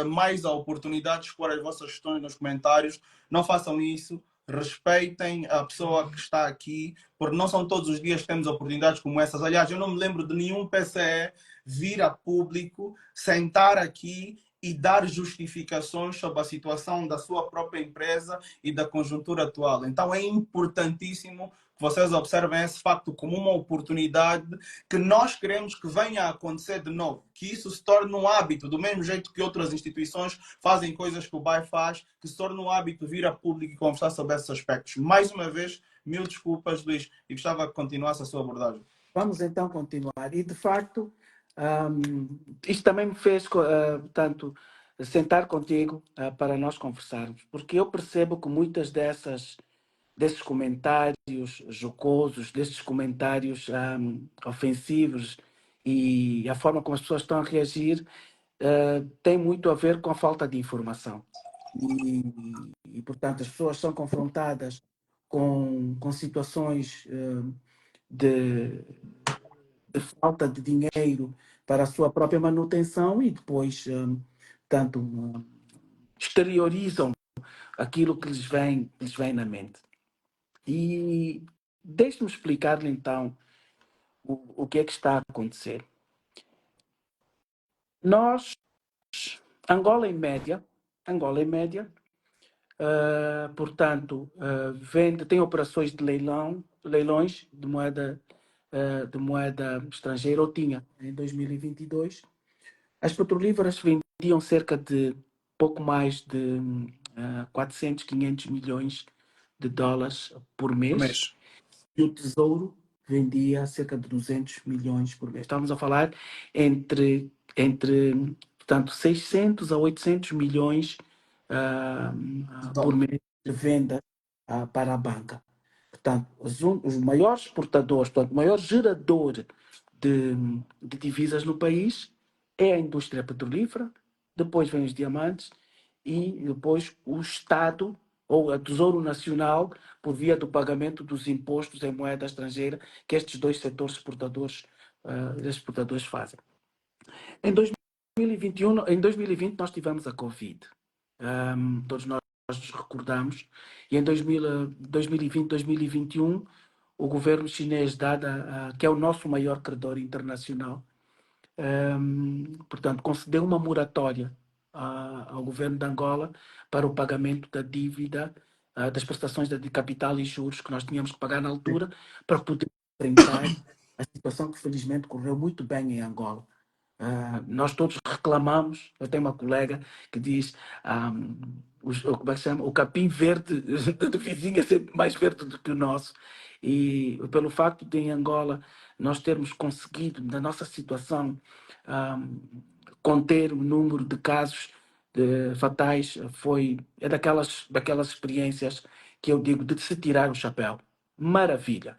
mais a oportunidade de expor as vossas questões nos comentários. Não façam isso. Respeitem a pessoa que está aqui, porque não são todos os dias que temos oportunidades como essas. Aliás, eu não me lembro de nenhum PCE vir a público, sentar aqui e dar justificações sobre a situação da sua própria empresa e da conjuntura atual. Então é importantíssimo que vocês observem esse facto como uma oportunidade que nós queremos que venha a acontecer de novo, que isso se torne um hábito, do mesmo jeito que outras instituições fazem coisas que o BAE faz, que se torne um hábito vir a público e conversar sobre esses aspectos. Mais uma vez, mil desculpas, Luís, e gostava que continuasse a sua abordagem. Vamos então continuar. E, de facto, isto também me fez, portanto, sentar contigo para nós conversarmos, porque eu percebo que muitas desses comentários jocosos, desses comentários ofensivos e a forma como as pessoas estão a reagir tem muito a ver com a falta de informação. Portanto, as pessoas são confrontadas com situações de, de falta de dinheiro para a sua própria manutenção e depois, tanto exteriorizam aquilo que lhes vem na mente. E deixe-me explicar-lhe então o que é que está a acontecer. Nós, Angola em média, portanto, tem operações de leilões de moeda estrangeira, ou tinha em 2022. As petrolíferas vendiam cerca de pouco mais de 400, 500 milhões de dólares por Por mês. mês. E o Tesouro vendia cerca de 200 milhões por mês. Estamos a falar entre portanto, 600 a 800 milhões por mês de venda para a banca. Portanto, os maiores exportadores, portanto, o maior gerador de divisas no país é a indústria petrolífera, depois vem os diamantes e depois o Estado ou a Tesouro Nacional por via do pagamento dos impostos em moeda estrangeira que estes dois setores exportadores fazem. Em 2021, em 2020 nós tivemos a Covid. Todos nós nos recordamos. E em 2020, 2021 o governo chinês, que é o nosso maior credor internacional, portanto, concedeu uma moratória ao governo de Angola para o pagamento da dívida, das prestações de capital e juros que nós tínhamos que pagar na altura, para poder enfrentar a situação que felizmente correu muito bem em Angola. Nós todos reclamamos. Eu tenho uma colega que diz como é que chama? O capim verde do vizinho é sempre mais verde do que o nosso. E pelo facto de em Angola nós termos conseguido, na nossa situação, ahm, conter o número de casos fatais, é daquelas experiências que eu digo de se tirar o chapéu. Maravilha.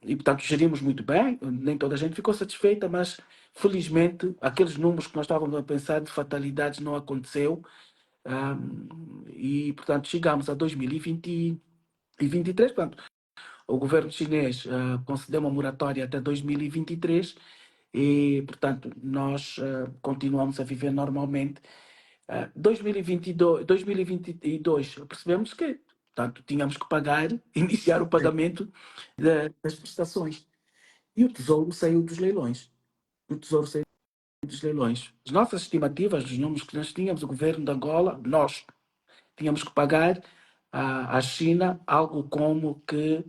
E, portanto, gerimos muito bem, nem toda a gente ficou satisfeita, mas, felizmente, aqueles números que nós estávamos a pensar de fatalidades não aconteceu. E, portanto, chegamos a 2023, portanto, o governo chinês concedeu uma moratória até 2023 e, portanto, nós continuamos a viver normalmente. 2022 percebemos que, portanto, tínhamos que pagar, iniciar o pagamento das prestações. E o Tesouro saiu dos leilões. O Tesouro saiu dos leilões. As nossas estimativas, os números que nós tínhamos, o governo de Angola, nós tínhamos que pagar à China algo como que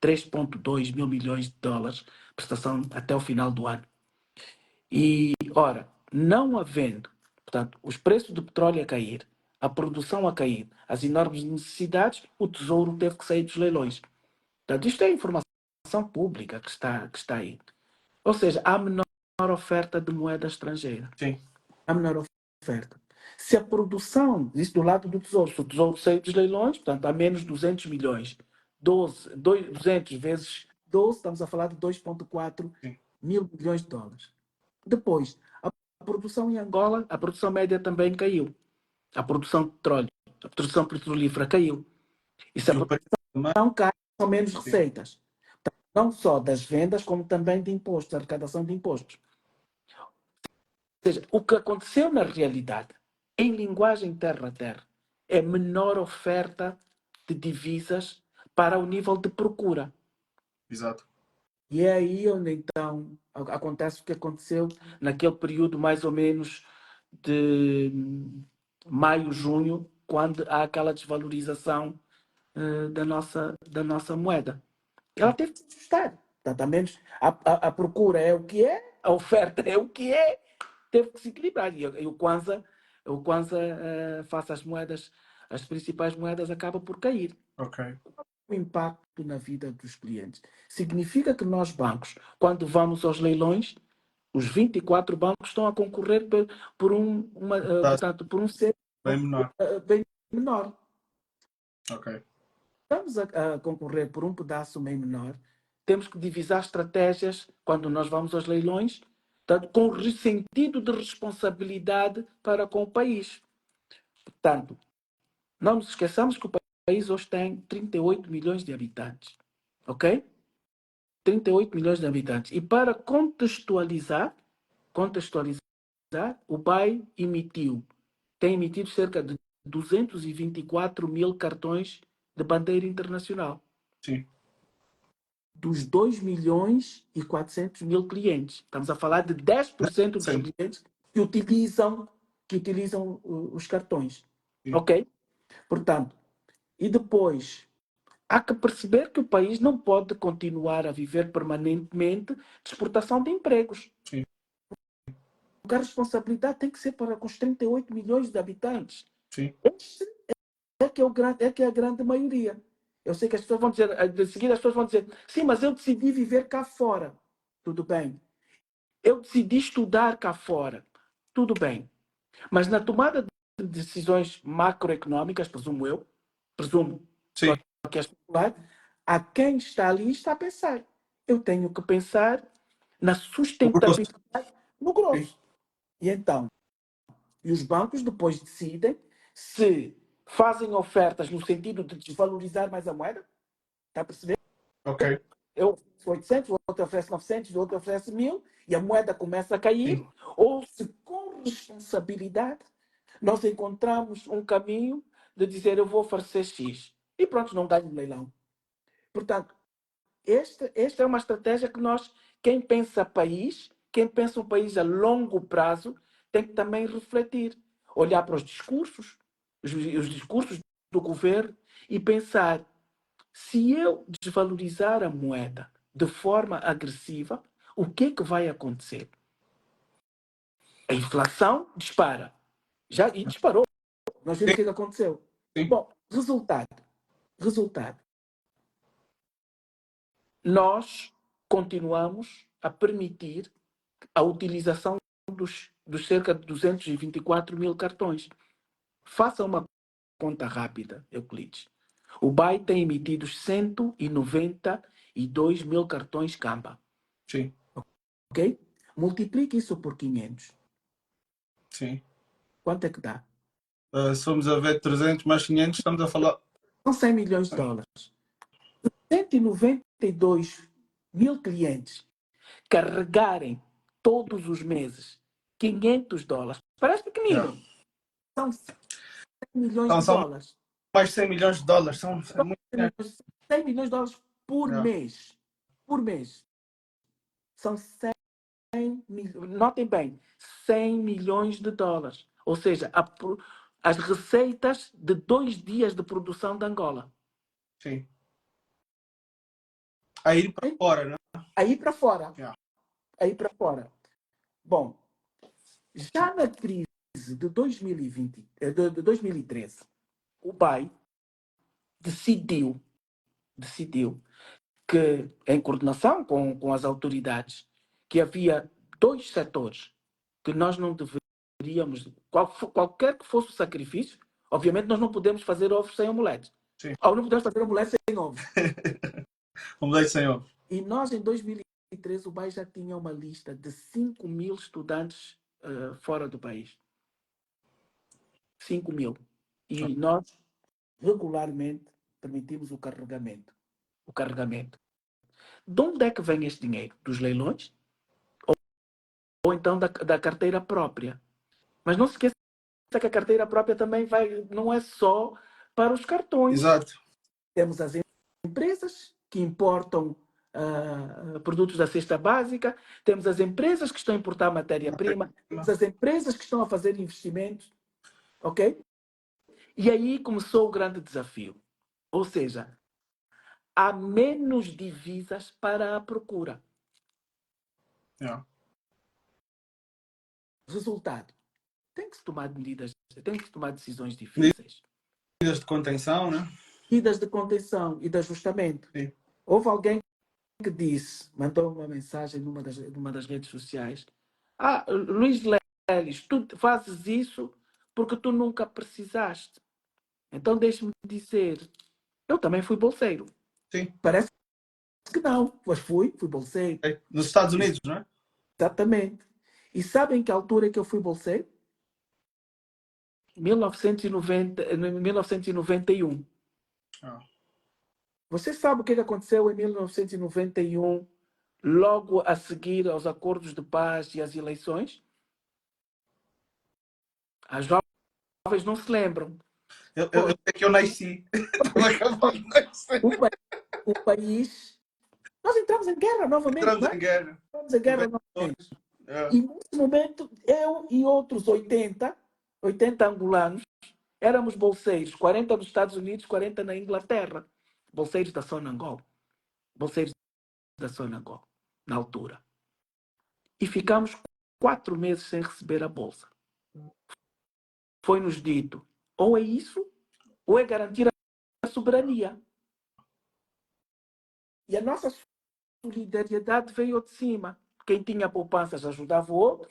3,2 mil milhões de dólares prestação até o final do ano. E, ora, não havendo, portanto, os preços do petróleo a cair, a produção a cair, as enormes necessidades, o Tesouro teve que sair dos leilões. Portanto, isto é informação pública que está aí. Ou seja, há menor oferta de moeda estrangeira. Sim. Há menor oferta. Se a produção, isso do lado do Tesouro, se o Tesouro sair dos leilões, portanto, há menos 200 milhões. 200 vezes 12, estamos a falar de 2,4 mil milhões de dólares. Depois, a produção em Angola, a produção média também caiu. A produção de petróleo, a produção petrolífera caiu. E se a produção cai, são menos receitas. Não só das vendas, como também de impostos, arrecadação de impostos. Ou seja, o que aconteceu na realidade, em linguagem terra a terra, é menor oferta de divisas para o nível de procura. Exato. E é aí onde então acontece o que aconteceu naquele período mais ou menos de maio, junho, quando há aquela desvalorização da nossa moeda. Ela teve que se ajustar. Portanto, a menos a procura é o que é, a oferta é o que é, teve que se equilibrar. E o Kwanza face às moedas, as principais moedas, acaba por cair. Ok. O impacto na vida dos clientes. Significa que nós, bancos, quando vamos aos leilões, os 24 bancos estão a concorrer portanto, por um ser Bem menor. bem menor. Ok. Estamos a concorrer por um pedaço bem menor. Temos que divisar estratégias quando nós vamos aos leilões, portanto, com sentido de responsabilidade para com o país. Portanto, não nos esqueçamos que o país hoje tem 38 milhões de habitantes. Ok? 38 milhões de habitantes. E para contextualizar, o BAE tem emitido cerca de 224 mil cartões de bandeira internacional. Sim. Dos 2 milhões e 400 mil clientes. Estamos a falar de 10% dos Sim. clientes que utilizam os cartões. Sim. Ok? Portanto, e depois, há que perceber que o país não pode continuar a viver permanentemente de exportação de empregos. Sim. Porque a responsabilidade tem que ser para com os 38 milhões de habitantes. Sim. Esse é a grande maioria. Eu sei que as pessoas vão dizer, de seguida as pessoas vão dizer, sim, mas eu decidi viver cá fora. Tudo bem. Eu decidi estudar cá fora. Tudo bem. Mas na tomada de decisões macroeconómicas, presumo Sim. que é popular, há quem está ali e está a pensar. Eu tenho que pensar na sustentabilidade no grosso. E então, os bancos depois decidem se fazem ofertas no sentido de desvalorizar mais a moeda. Está a perceber? Ok. Eu ofereço 800, o outro oferece 900, o outro oferece 1000 e a moeda começa a cair. Sim. Ou se com responsabilidade nós encontramos um caminho de dizer eu vou oferecer X. E pronto, não ganho no leilão. Portanto, esta é uma estratégia que quem pensa país, quem pensa um país a longo prazo, tem que também refletir, olhar para os discursos do governo e pensar, se eu desvalorizar a moeda de forma agressiva, o que é que vai acontecer? A inflação dispara. E disparou. Nós vimos o que é que aconteceu. Sim. Bom, resultado. Nós continuamos a permitir a utilização dos cerca de 224 mil cartões. Faça uma conta rápida, Euclides. O BAE tem emitido 192 mil cartões Camba. Sim. Ok? Multiplique isso por 500. Sim. Quanto é que dá? Se formos a ver 300 mais 500, estamos a falar... São 100 milhões de dólares. 192 mil clientes carregarem todos os meses 500 dólares. Parece pequenino. São 100 milhões de dólares. Mais de 100 milhões de dólares. São muito 100 milhões de dólares por mês. Por mês. São 100 milhões. Notem bem, 100 milhões de dólares. Ou seja, as receitas de 2 dias de produção de Angola. Sim. Aí para fora, né? Aí para fora. Aí para fora. Bom, já na crise de 2013, o BAE decidiu que, em coordenação com as autoridades, que havia 2 setores que nós não deveríamos, qualquer que fosse o sacrifício, obviamente nós não podemos fazer ovos sem omelete. Ou não podemos fazer omelete sem ovos. Omelete sem ovos. E nós, em 2013, o BAE já tinha uma lista de 5 mil estudantes fora do país. 5 mil. E nós, regularmente, permitimos o carregamento. De onde é que vem este dinheiro? Dos leilões? Ou então da carteira própria? Mas não se esqueça que a carteira própria também não é só para os cartões. Exato. Temos as empresas que importam produtos da cesta básica, temos as empresas que estão a importar matéria-prima, temos as empresas que estão a fazer investimentos, ok? E aí começou o grande desafio. Ou seja, há menos divisas para a procura. Resultado, tem que se tomar decisões difíceis. Medidas de contenção, né? Medidas de contenção e de ajustamento. Sim. Houve alguém que mandou uma mensagem numa das redes sociais. Luís Leles, tu fazes isso porque tu nunca precisaste. Então deixe-me dizer, eu também fui bolseiro. Sim. Parece que não, mas fui bolseiro. Nos Estados Unidos, não é? Exatamente. E sabem que altura que eu fui bolseiro? 1991. Você sabe o que aconteceu em 1991, logo a seguir aos acordos de paz e às eleições? As jovens não se lembram. Eu sei que eu nasci. O país... Nós entramos em guerra novamente. Entramos em guerra novamente. E nesse momento, eu e outros 80 angolanos, éramos bolseiros, 40 nos Estados Unidos, 40 na Inglaterra. Bolseiros da Sonangol. Na altura. E ficamos 4 meses sem receber a bolsa. Foi-nos dito, ou é isso, ou é garantir a soberania. E a nossa solidariedade veio de cima. Quem tinha poupanças ajudava o outro.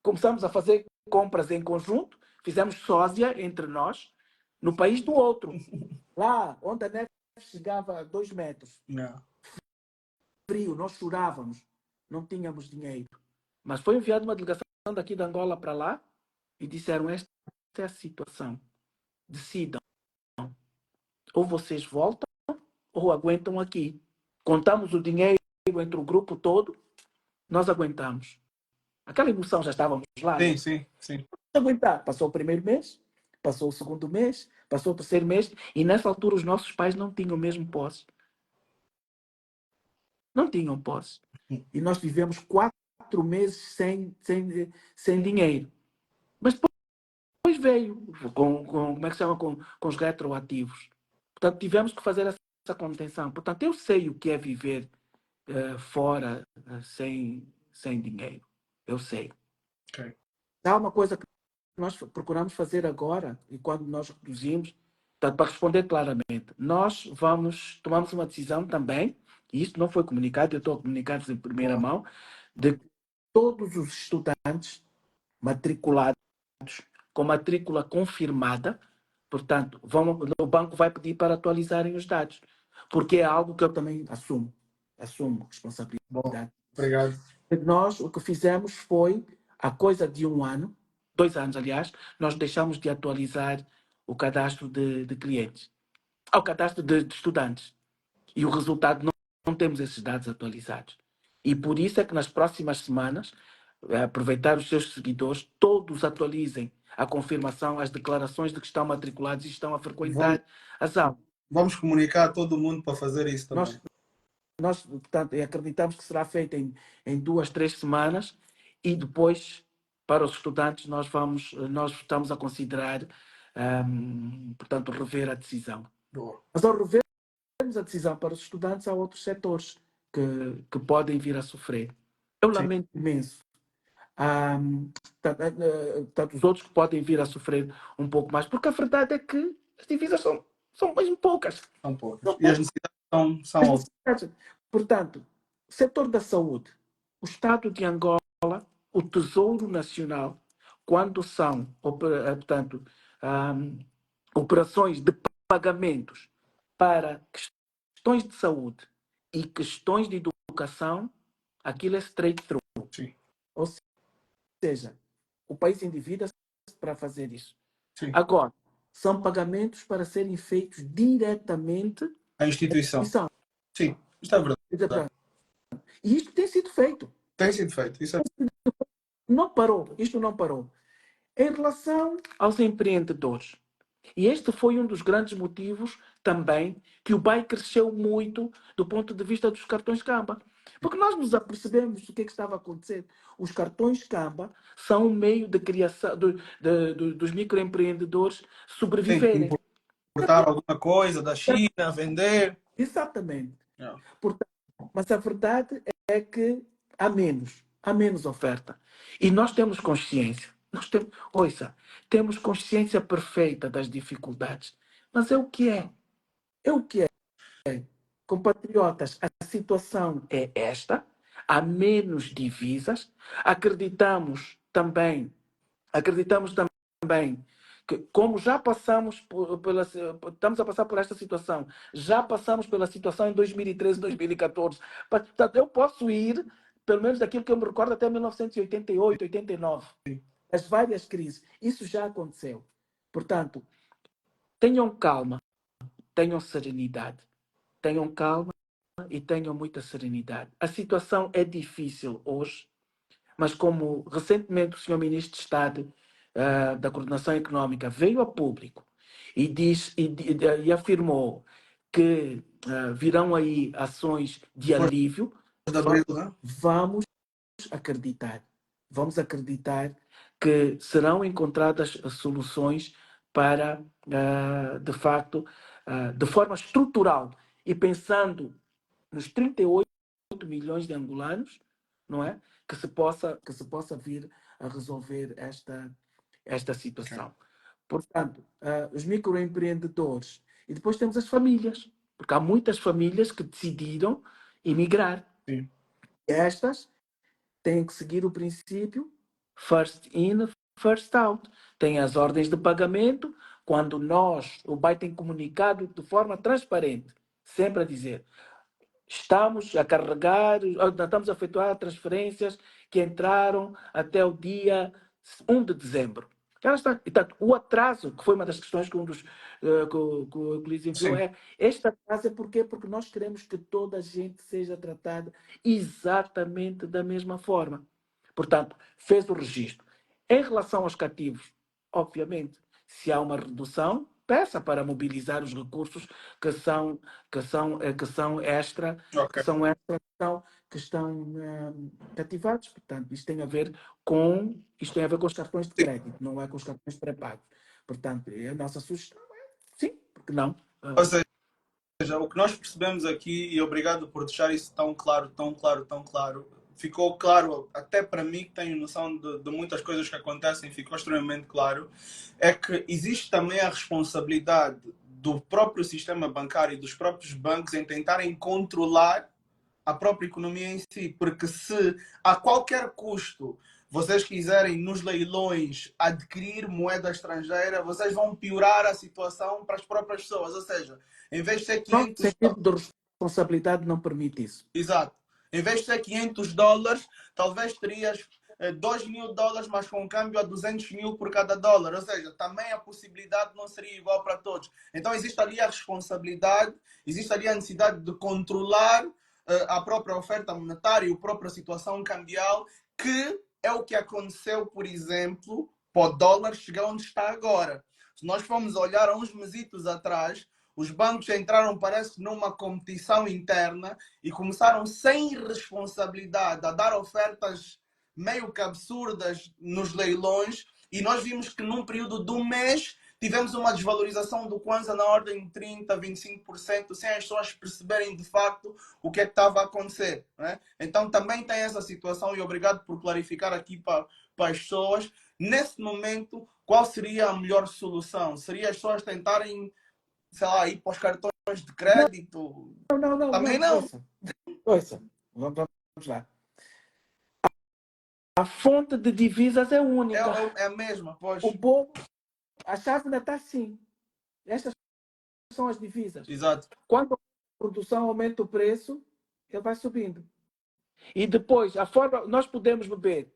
Começamos a fazer compras em conjunto, fizemos sósia entre nós, no país do outro. Lá onde a neve chegava a 2 metros. Frio, nós chorávamos, não tínhamos dinheiro. Mas foi enviada uma delegação daqui de Angola para lá e disseram, esta é a situação. Decidam. Ou vocês voltam ou aguentam aqui. Contamos o dinheiro entre o grupo todo, nós aguentamos. Aquela emoção já estávamos lá. Sim. Aguentar. Passou o primeiro mês, passou o segundo mês, passou o terceiro mês, e nessa altura os nossos pais não tinham mesmo posse. não tinham posse. E nós vivemos 4 meses sem dinheiro. Mas depois veio, como é que se chama, com os retroativos. Portanto, tivemos que fazer essa contenção. Portanto, eu sei o que é viver fora sem dinheiro. Eu sei. Ok. Há uma coisa que nós procuramos fazer agora, e quando nós reduzimos, portanto, para responder claramente, nós tomamos uma decisão também, e isto não foi comunicado, eu estou a comunicar em primeira Boa. mão, de que todos os estudantes matriculados com matrícula confirmada, portanto, o banco vai pedir para atualizarem os dados, porque é algo que eu também assumo Bom, responsabilidade. obrigado. Nós, o que fizemos foi, há coisa de 1 ano, 2 anos, aliás, nós deixamos de atualizar o cadastro de clientes, o cadastro de estudantes. E o resultado, não temos esses dados atualizados. E por isso é que nas próximas semanas, aproveitar os seus seguidores, todos atualizem a confirmação, as declarações de que estão matriculados e estão a Vamos, frequentar as aulas. vamos comunicar a todo mundo para fazer isso também. Nós portanto, acreditamos que será feito em 2, 3 semanas e depois, para os estudantes, nós estamos a considerar, portanto, rever a decisão. Boa. Mas ao revermos a decisão para os estudantes, há outros setores que podem vir a sofrer. Eu Sim. lamento imenso. Portanto, os outros que podem vir a sofrer um pouco mais, porque a verdade é que as divisas são mesmo poucas. São poucas. São E as poucas. necessidades são altas. Portanto, setor da saúde, o Estado de Angola, o Tesouro Nacional, quando são, portanto, operações de pagamentos para questões de saúde e questões de educação, aquilo é straight through. Sim. Ou seja, o país endivida-se para fazer isso. Sim. Agora, são pagamentos para serem feitos diretamente A instituição. Sim, isto é verdade. E isto tem sido feito. Tem sido feito. Isso é... Não parou. Isto não parou. Em relação aos empreendedores, e este foi um dos grandes motivos também que o BAE cresceu muito do ponto de vista dos cartões Camba. Porque nós nos apercebemos do que estava a acontecer. Os cartões Camba são um meio de criação dos microempreendedores sobreviverem. Tem que importar alguma coisa da China, vender. Exatamente. Não. Portanto, mas a verdade é que há menos oferta. E nós temos consciência. Temos consciência perfeita das dificuldades. Mas é o que é. É o que é. Compatriotas, a situação é esta. Há menos divisas. Acreditamos também que, como já passamos estamos a passar por esta situação, já passamos pela situação em 2013, 2014. Portanto, eu posso ir, pelo menos daquilo que eu me recordo, até 1988, 89. As várias crises. Isso já aconteceu. Portanto, tenham calma, tenham serenidade. Tenham calma e tenham muita serenidade. A situação é difícil hoje, mas como recentemente o Sr. Ministro de Estado da Coordenação Económica veio a público e afirmou que virão aí ações de alívio, De abril, né? vamos acreditar que serão encontradas soluções para, de facto, de forma estrutural e pensando nos 38 milhões de angolanos, não é? Que se possa vir a resolver esta situação. Okay. Portanto, os microempreendedores e depois temos as famílias, porque há muitas famílias que decidiram emigrar. Sim. Estas têm que seguir o princípio first in, first out. Tem as ordens de pagamento, quando o BAE tem comunicado de forma transparente, sempre a dizer: estamos a carregar, estamos a efetuar transferências que entraram até o dia 1 de dezembro. Portanto, o atraso, que foi uma das questões que que o Luís enviou, este atraso é porquê? Porque nós queremos que toda a gente seja tratada exatamente da mesma forma. Portanto, fez o registro. Em relação aos cativos, obviamente, se há uma redução, peça para mobilizar os recursos que são extra, Ok. que estão cativados. Portanto, isto tem a ver com os cartões de crédito, não é com os cartões pré-pagos. Portanto, a nossa sugestão é sim, porque não? Ou seja, o que nós percebemos aqui, e obrigado por deixar isso tão claro, tão claro, tão claro, ficou claro até para mim, que tenho noção de muitas coisas que acontecem, ficou extremamente claro, é que existe também a responsabilidade do próprio sistema bancário e dos próprios bancos em tentarem controlar a própria economia em si, porque se a qualquer custo vocês quiserem nos leilões adquirir moeda estrangeira, vocês vão piorar a situação para as próprias pessoas, ou seja, em vez de ser Nosso 500 sentido de responsabilidade não permite isso. Exato. Em vez de ser 500 dólares, talvez terias 2 mil dólares, mas com câmbio a 200 mil por cada dólar. Ou seja, também a possibilidade não seria igual para todos. Então existe ali a responsabilidade, existe ali a necessidade de controlar a própria oferta monetária e a própria situação cambial, que é o que aconteceu, por exemplo, para o dólar chegar onde está agora. Se nós formos olhar há uns mesitos atrás, os bancos entraram, parece, numa competição interna e começaram sem responsabilidade a dar ofertas meio que absurdas nos leilões, e nós vimos que num período de um mês tivemos uma desvalorização do Kwanza na ordem de 30%, 25%, sem as pessoas perceberem de facto o que é que estava a acontecer. Né? Então também tem essa situação, e obrigado por clarificar aqui para as pessoas. Nesse momento, qual seria a melhor solução? Seria as pessoas tentarem, sei lá, ir para os cartões de crédito? Não. Também não. Ouça. Vamos lá. A fonte de divisas é única. É a mesma, pois. O bolo, a chave ainda está assim. Estas são as divisas. Exato. Quando a produção aumenta o preço, ele vai subindo. E depois, a forma, nós podemos beber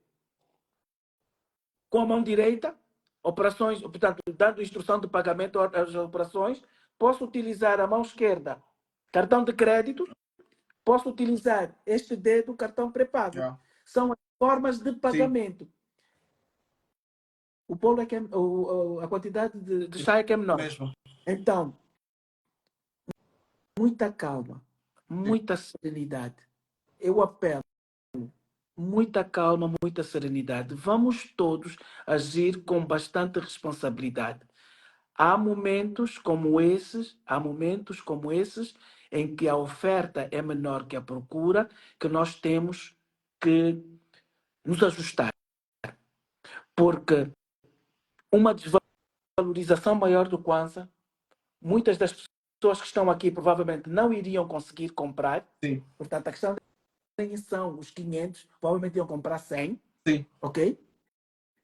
com a mão direita, operações, portanto, dando instrução de pagamento às operações, posso utilizar a mão esquerda, cartão de crédito, posso utilizar este dedo, cartão pré-pago. Yeah. São as formas de pagamento. Sim. O bolo é que a quantidade de chá é que é menor. Mesmo. Então, muita calma, muita serenidade. Eu apelo, muita calma, muita serenidade. Vamos todos agir com bastante responsabilidade. Há momentos como esses em que a oferta é menor que a procura, que nós temos que nos ajustar. Porque uma desvalorização maior do Kwanza, muitas das pessoas que estão aqui provavelmente não iriam conseguir comprar. Sim. Portanto, a questão são os 500, provavelmente iam comprar 100. Sim. Ok?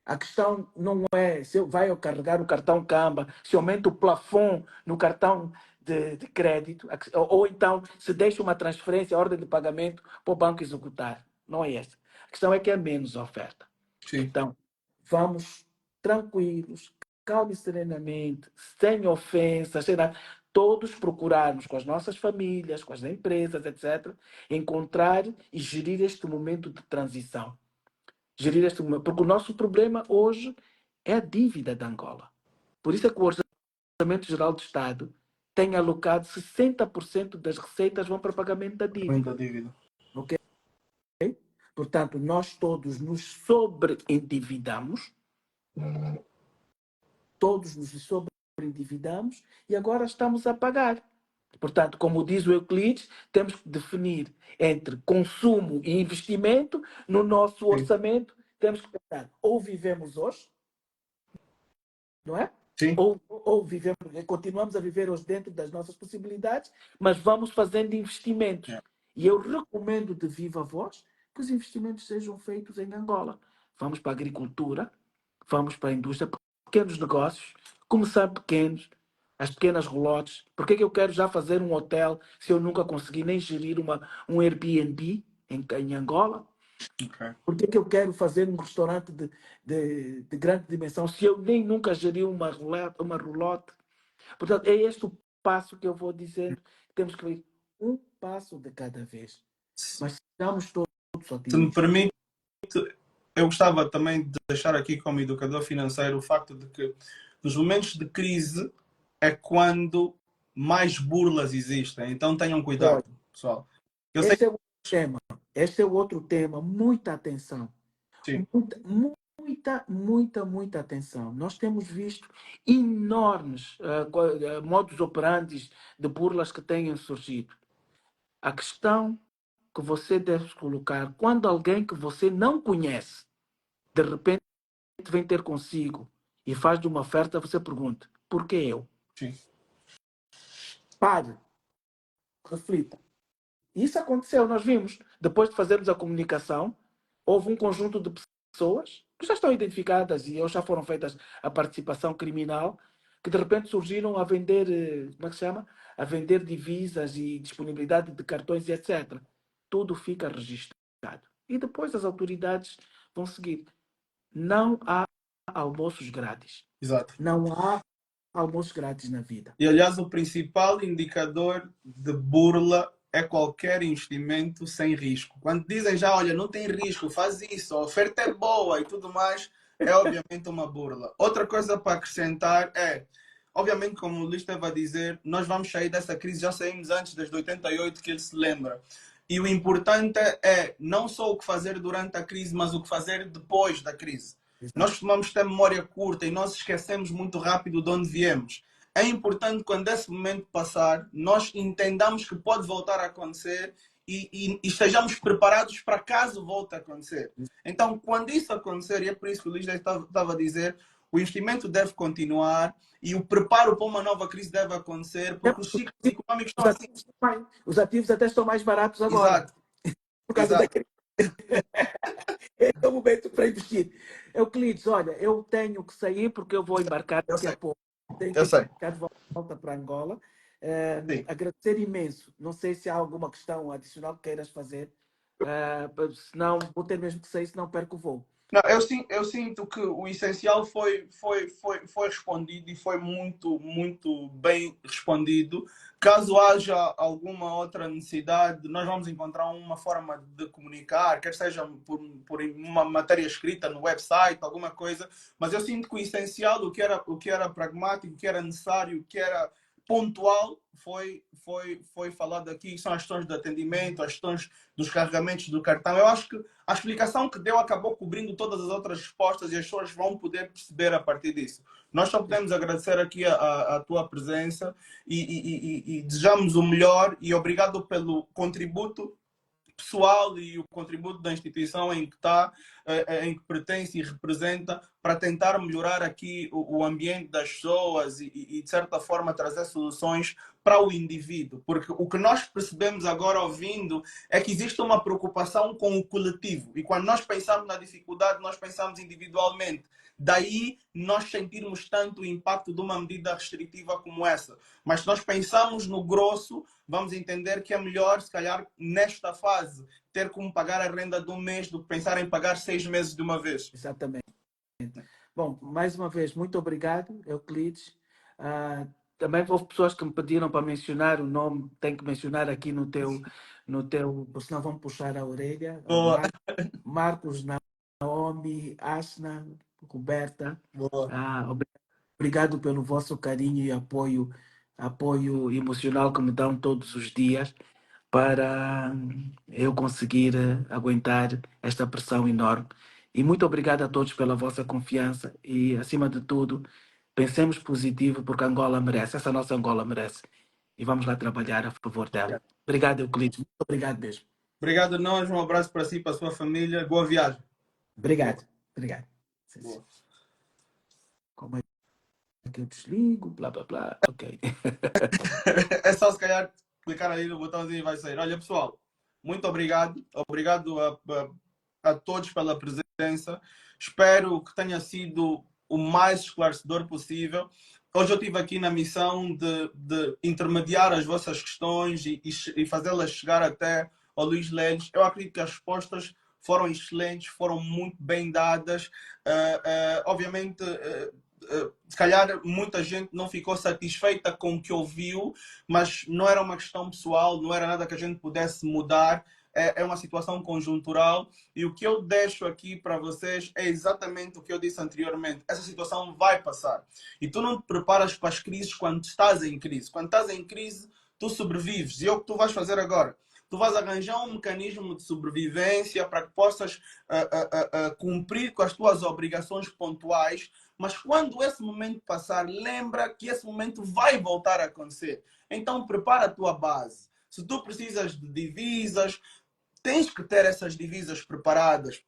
A questão não é se vai carregar o cartão Camba, se aumenta o plafond no cartão de crédito, ou então se deixa uma transferência, a ordem de pagamento para o banco executar. Não é essa. A questão é que é menos oferta. Sim. Então, vamos tranquilos, calma e serenamente, sem ofensas, sem nada. Todos procurarmos com as nossas famílias, com as empresas, etc., encontrar e gerir este momento de transição. Gerir este momento. Porque o nosso problema hoje é a dívida da Angola. Por isso é que o Orçamento Geral do Estado tem alocado 60% das receitas vão para pagamento da dívida. Ok? Portanto, nós todos nos sobreendividamos. Todos nos sobreendividamos e agora estamos a pagar. Portanto, como diz o Euclides, temos que definir entre consumo e investimento no nosso orçamento. Temos que pensar, ou vivemos hoje, não é? Sim. Ou vivemos, continuamos a viver hoje dentro das nossas possibilidades, mas vamos fazendo investimentos. Yeah. E eu recomendo de viva voz que os investimentos sejam feitos em Angola. Vamos para a agricultura, vamos para a indústria, pequenos negócios, começar pequenos, as pequenas relotes. Por que eu quero já fazer um hotel se eu nunca consegui nem gerir um Airbnb em Angola? Okay. Por que eu quero fazer um restaurante de grande dimensão se eu nem nunca geri uma roulotte? Portanto, é este o passo que eu vou dizendo. Temos que ir um passo de cada vez. Mas estamos todos otimistas. Se me permite, eu gostava também de deixar aqui como educador financeiro o facto de que nos momentos de crise é quando mais burlas existem. Então tenham Olha, cuidado, pessoal. Eu sei este é o tema. Este é o outro tema. Muita atenção. que sim, Muita atenção. Nós temos visto enormes modos operantes de burlas que têm surgido. A questão que você deve colocar, quando alguém que você não conhece, de repente vem ter consigo e faz de uma oferta, você pergunta, por que eu? sim. Pare, reflita. Isso aconteceu, nós vimos. Depois de fazermos a comunicação, houve um conjunto de pessoas que já estão identificadas e já foram feitas a participação criminal, que de repente surgiram a vender, como é que se chama? A vender divisas e disponibilidade de cartões e etc. Tudo fica registrado. E depois as autoridades vão seguir. Não há almoços grátis. Exato. Não há almoços grátis na vida. E aliás, o principal indicador de burla é qualquer investimento sem risco. Quando dizem já, olha, não tem risco, faz isso, a oferta é boa e tudo mais, é obviamente uma burla. Outra coisa para acrescentar é, obviamente, como o Luís estava a dizer, nós vamos sair dessa crise, já saímos antes das de 88, que ele se lembra. E o importante é não só o que fazer durante a crise, mas o que fazer depois da crise. Nós Exato. costumamos ter memória curta e nós esquecemos muito rápido de onde viemos. É importante quando esse momento passar, nós entendamos que pode voltar a acontecer e estejamos preparados para caso volte a acontecer. Então, quando isso acontecer, e é por isso que o Luís estava a dizer, o investimento deve continuar e o preparo para uma nova crise deve acontecer, porque os ciclos econômicos estão assim. Os ativos até estão mais baratos agora, Exato, por causa da exato. crise. É o momento para investir. Euclides, olha, eu tenho que sair porque eu vou embarcar Eu daqui a sei, pouco. Tenho que eu sei. embarcar de volta para Angola. Sim. Agradecer imenso. Não sei se há alguma questão adicional que queiras fazer. Senão, vou ter mesmo que sair, senão perco o voo. Não, eu sinto que o essencial foi respondido e foi muito bem respondido. Caso haja alguma outra necessidade, nós vamos encontrar uma forma de comunicar, quer seja por uma matéria escrita no website, alguma coisa, mas eu sinto que o essencial, o que era pragmático, o que era necessário, o que era pontual, foi falado aqui, são as questões de atendimento, as questões dos carregamentos do cartão. Eu acho que a explicação que deu acabou cobrindo todas as outras respostas e as pessoas vão poder perceber a partir disso. Nós só podemos agradecer aqui a tua presença e desejamos o melhor e obrigado pelo contributo pessoal e o contributo da instituição em que está, em que pertence e representa, para tentar melhorar aqui o ambiente das pessoas de certa forma, trazer soluções para o indivíduo. Porque o que nós percebemos agora ouvindo é que existe uma preocupação com o coletivo. E quando nós pensamos na dificuldade, nós pensamos individualmente. Daí nós sentirmos tanto o impacto de uma medida restritiva como essa. Mas se nós pensamos no grosso, vamos entender que é melhor, se calhar, nesta fase, ter como pagar a renda de um mês do que pensar em pagar 6 meses de uma vez. Exatamente. Bom, mais uma vez, muito obrigado, Euclides. Também houve pessoas que me pediram para mencionar o nome, tem que mencionar aqui no teu, senão vão puxar a orelha. Boa, Marcos, Naomi, Asna, Roberta. boa. Obrigado pelo vosso carinho e apoio emocional que me dão todos os dias para eu conseguir aguentar esta pressão enorme. E muito obrigado a todos pela vossa confiança e, acima de tudo, pensemos positivo porque a Angola merece, essa nossa Angola merece. E vamos lá trabalhar a favor dela. Obrigado, Euclides. Muito obrigado mesmo. Obrigado a nós, um abraço para si e para a sua família. Boa viagem. Obrigado. Obrigado. Boa. Como é que eu desligo? Blá, blá, blá. Ok. É só se calhar clicar ali no botãozinho e vai sair. Olha, pessoal, muito obrigado. Obrigado a todos pela presença. Espero que tenha sido o mais esclarecedor possível. Hoje eu estive aqui na missão de intermediar as vossas questões e fazê-las chegar até ao Luís Leles. Eu acredito que as respostas foram excelentes, foram muito bem dadas. Obviamente, se calhar muita gente não ficou satisfeita com o que ouviu, mas não era uma questão pessoal, não era nada que a gente pudesse mudar. é uma situação conjuntural e o que eu deixo aqui para vocês é exatamente o que eu disse anteriormente. Essa situação vai passar. E tu não te preparas para as crises quando estás em crise. Quando estás em crise, tu sobrevives. E é o que tu vais fazer agora. Tu vais arranjar um mecanismo de sobrevivência para que possas cumprir com as tuas obrigações pontuais, mas quando esse momento passar, lembra que esse momento vai voltar a acontecer. Então prepara a tua base. Se tu precisas de divisas, tens que ter essas divisas preparadas.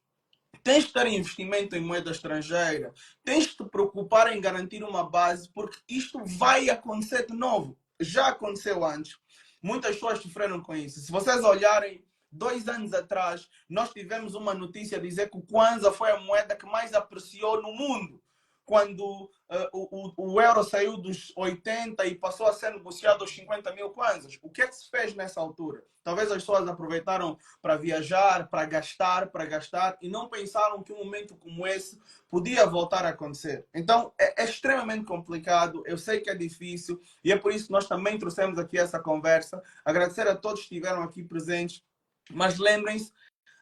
Tens que ter investimento em moeda estrangeira. Tens que te preocupar em garantir uma base, porque isto vai acontecer de novo. Já aconteceu antes. Muitas pessoas sofreram com isso. Se vocês olharem, 2 anos atrás, nós tivemos uma notícia a dizer que o Kwanza foi a moeda que mais apreciou no mundo. Quando o euro saiu dos 80 e passou a ser negociado aos 50 mil kwanzas. O que é que se fez nessa altura? Talvez as pessoas aproveitaram para viajar, para gastar, e não pensaram que um momento como esse podia voltar a acontecer. Então, é extremamente complicado, eu sei que é difícil, e é por isso que nós também trouxemos aqui essa conversa. Agradecer a todos que estiveram aqui presentes, mas lembrem-se,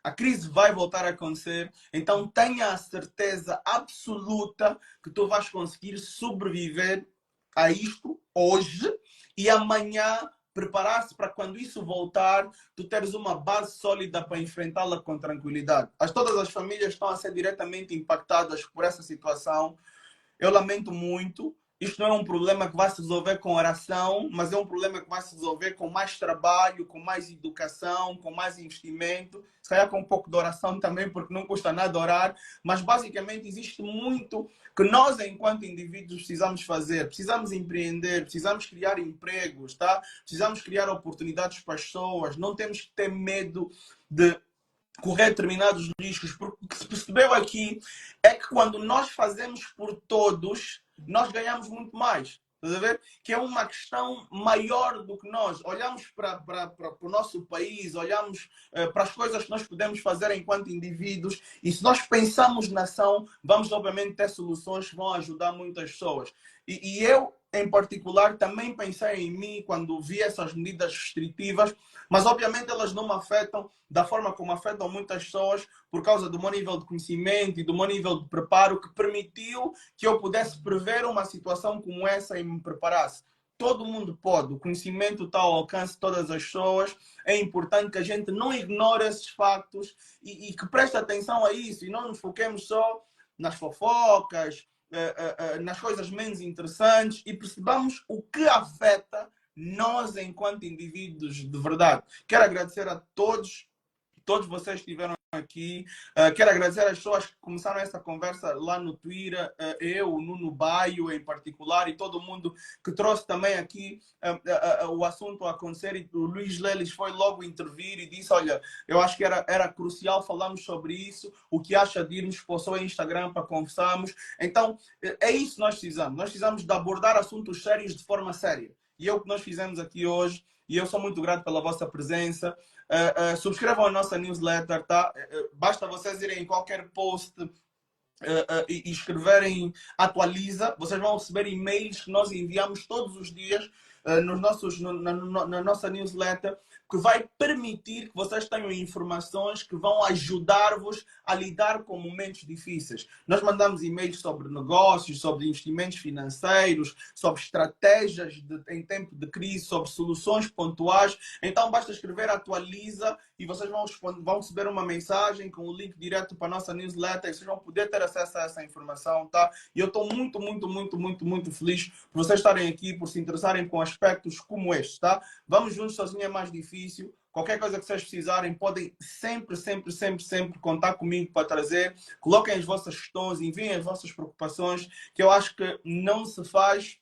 a crise vai voltar a acontecer, então tenha a certeza absoluta que tu vais conseguir sobreviver a isto hoje e amanhã preparar-se para quando isso voltar, tu teres uma base sólida para enfrentá-la com tranquilidade. Todas as famílias estão a ser diretamente impactadas por essa situação. Eu lamento muito. Isto não é um problema que vai se resolver com oração, mas é um problema que vai se resolver com mais trabalho, com mais educação, com mais investimento, se calhar com um pouco de oração também, porque não custa nada orar, mas basicamente existe muito que nós, enquanto indivíduos, precisamos fazer. Precisamos empreender, precisamos criar empregos, tá? Precisamos criar oportunidades para as pessoas, não temos que ter medo de correr determinados riscos, porque o que se percebeu aqui é que quando nós fazemos por todos, nós ganhamos muito mais. Estás a ver? Que é uma questão maior do que nós. Olhamos para o nosso país, olhamos para as coisas que nós podemos fazer enquanto indivíduos, e se nós pensamos na ação, vamos obviamente ter soluções que vão ajudar muitas pessoas. E eu, em particular, também pensei em mim quando vi essas medidas restritivas, mas obviamente elas não me afetam da forma como afetam muitas pessoas por causa do meu nível de conhecimento e do meu nível de preparo que permitiu que eu pudesse prever uma situação como essa e me preparasse. Todo mundo pode, o conhecimento está ao alcance de todas as pessoas, é importante que a gente não ignore esses factos e que preste atenção a isso e não nos foquemos só nas fofocas, nas coisas menos interessantes e percebamos o que afeta nós enquanto indivíduos de verdade. Quero agradecer a todos vocês que estiveram aqui. Quero agradecer às pessoas que começaram essa conversa lá no Twitter, eu, o Nuno Baio em particular, e todo mundo que trouxe também aqui o assunto a acontecer. E o Luís Lelis foi logo intervir e disse, olha, eu acho que era crucial falarmos sobre isso, o que acha de irmos para o seu Instagram para conversarmos. Então, é isso que nós precisamos. Nós precisamos de abordar assuntos sérios de forma séria. E é o que nós fizemos aqui hoje. E eu sou muito grato pela vossa presença. Subscrevam a nossa newsletter, tá? Basta vocês irem em qualquer post e escreverem atualiza, vocês vão receber e-mails que nós enviamos todos os dias na nossa newsletter, que vai permitir que vocês tenham informações que vão ajudar-vos a lidar com momentos difíceis. Nós mandamos e-mails sobre negócios, sobre investimentos financeiros, sobre estratégias em tempo de crise, sobre soluções pontuais. Então basta escrever atualiza e vocês vão receber uma mensagem com o link direto para a nossa newsletter e vocês vão poder ter acesso a essa informação, tá? E eu estou muito feliz por vocês estarem aqui, por se interessarem com aspectos como este, tá? Vamos juntos, sozinho é mais difícil. Qualquer coisa que vocês precisarem, podem sempre contar comigo para trazer. Coloquem as vossas questões, enviem as vossas preocupações, que eu acho que não se faz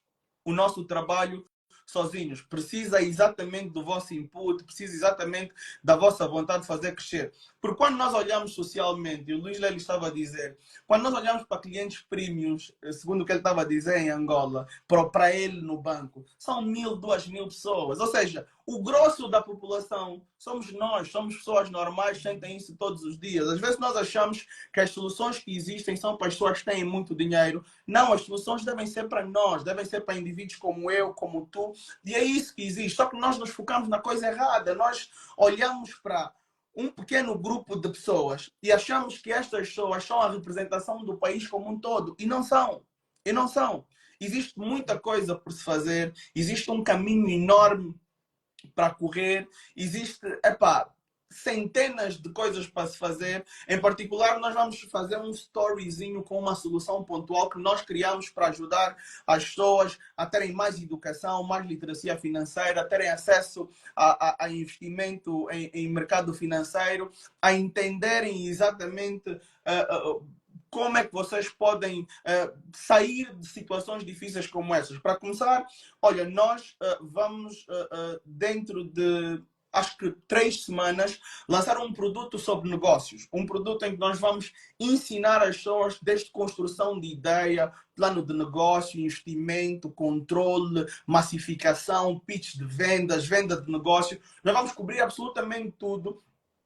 o nosso trabalho sozinhos. Precisa exatamente do vosso input, precisa exatamente da vossa vontade de fazer crescer. Porque quando nós olhamos socialmente, e o Luís Lely estava a dizer, quando nós olhamos para clientes premiums, segundo o que ele estava a dizer em Angola, para ele no banco, são 1.000, 2.000 pessoas. Ou seja, o grosso da população somos nós, somos pessoas normais, sentem isso todos os dias. Às vezes nós achamos que as soluções que existem são para as pessoas que têm muito dinheiro. Não, as soluções devem ser para nós, devem ser para indivíduos como eu, como tu, e é isso que existe. Só que nós nos focamos na coisa errada. Nós olhamos para um pequeno grupo de pessoas e achamos que estas pessoas são a representação do país como um todo. E não são. E não são. Existe muita coisa por se fazer, existe um caminho enorme para correr, existe, centenas de coisas para se fazer. Em particular, nós vamos fazer um storyzinho com uma solução pontual que nós criamos para ajudar as pessoas a terem mais educação, mais literacia financeira, a terem acesso a investimento em mercado financeiro, a entenderem exatamente como é que vocês podem sair de situações difíceis como essas. Para começar, olha, nós vamos dentro de acho que 3 semanas, lançar um produto sobre negócios. Um produto em que nós vamos ensinar as pessoas desde construção de ideia, plano de negócio, investimento, controle, massificação, pitch de vendas, venda de negócio. Nós vamos cobrir absolutamente tudo.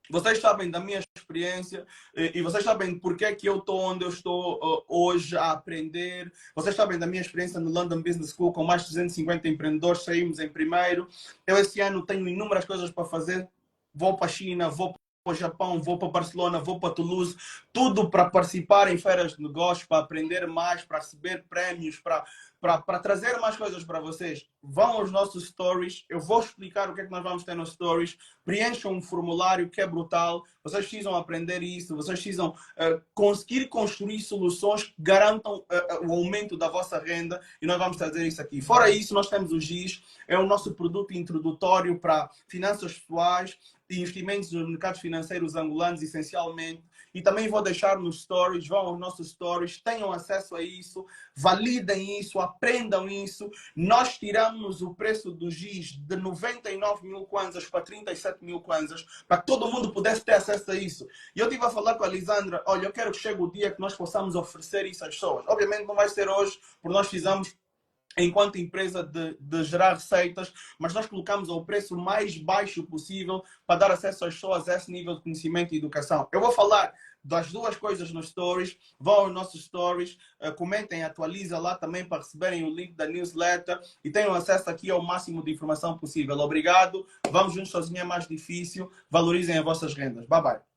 Vocês sabem da minha experiência e vocês sabem porque é que eu estou onde eu estou hoje a aprender. Vocês sabem da minha experiência no London Business School com mais de 250 empreendedores, saímos em primeiro. Eu esse ano tenho inúmeras coisas para fazer. Vou para a China, vou para o Japão, vou para Barcelona, vou para Toulouse. Tudo para participar em feiras de negócios, para aprender mais, para receber prémios, para trazer mais coisas para vocês. Vão aos nossos stories, eu vou explicar o que é que nós vamos ter nos stories, preencham um formulário que é brutal, vocês precisam aprender isso, vocês precisam conseguir construir soluções que garantam o aumento da vossa renda e nós vamos trazer isso aqui. Fora isso, nós temos o GIS, é o nosso produto introdutório para finanças pessoais e investimentos nos mercados financeiros angolanos, essencialmente. E também vou deixar nos stories, vão aos nossos stories, tenham acesso a isso, validem isso, aprendam isso. Nós tiramos o preço do GIS de 99 mil kwanzas para 37 mil kwanzas, para que todo mundo pudesse ter acesso a isso. E eu estive a falar com a Lisandra, olha, eu quero que chegue o dia que nós possamos oferecer isso às pessoas. Obviamente não vai ser hoje, porque nós fizemos enquanto empresa de gerar receitas, mas nós colocamos ao preço mais baixo possível para dar acesso às pessoas a esse nível de conhecimento e educação. Eu vou falar das duas coisas nos stories, vão aos nossos stories, comentem, atualizem lá também para receberem o link da newsletter e tenham acesso aqui ao máximo de informação possível. Obrigado, vamos juntos, sozinho é mais difícil, valorizem as vossas rendas. Bye bye.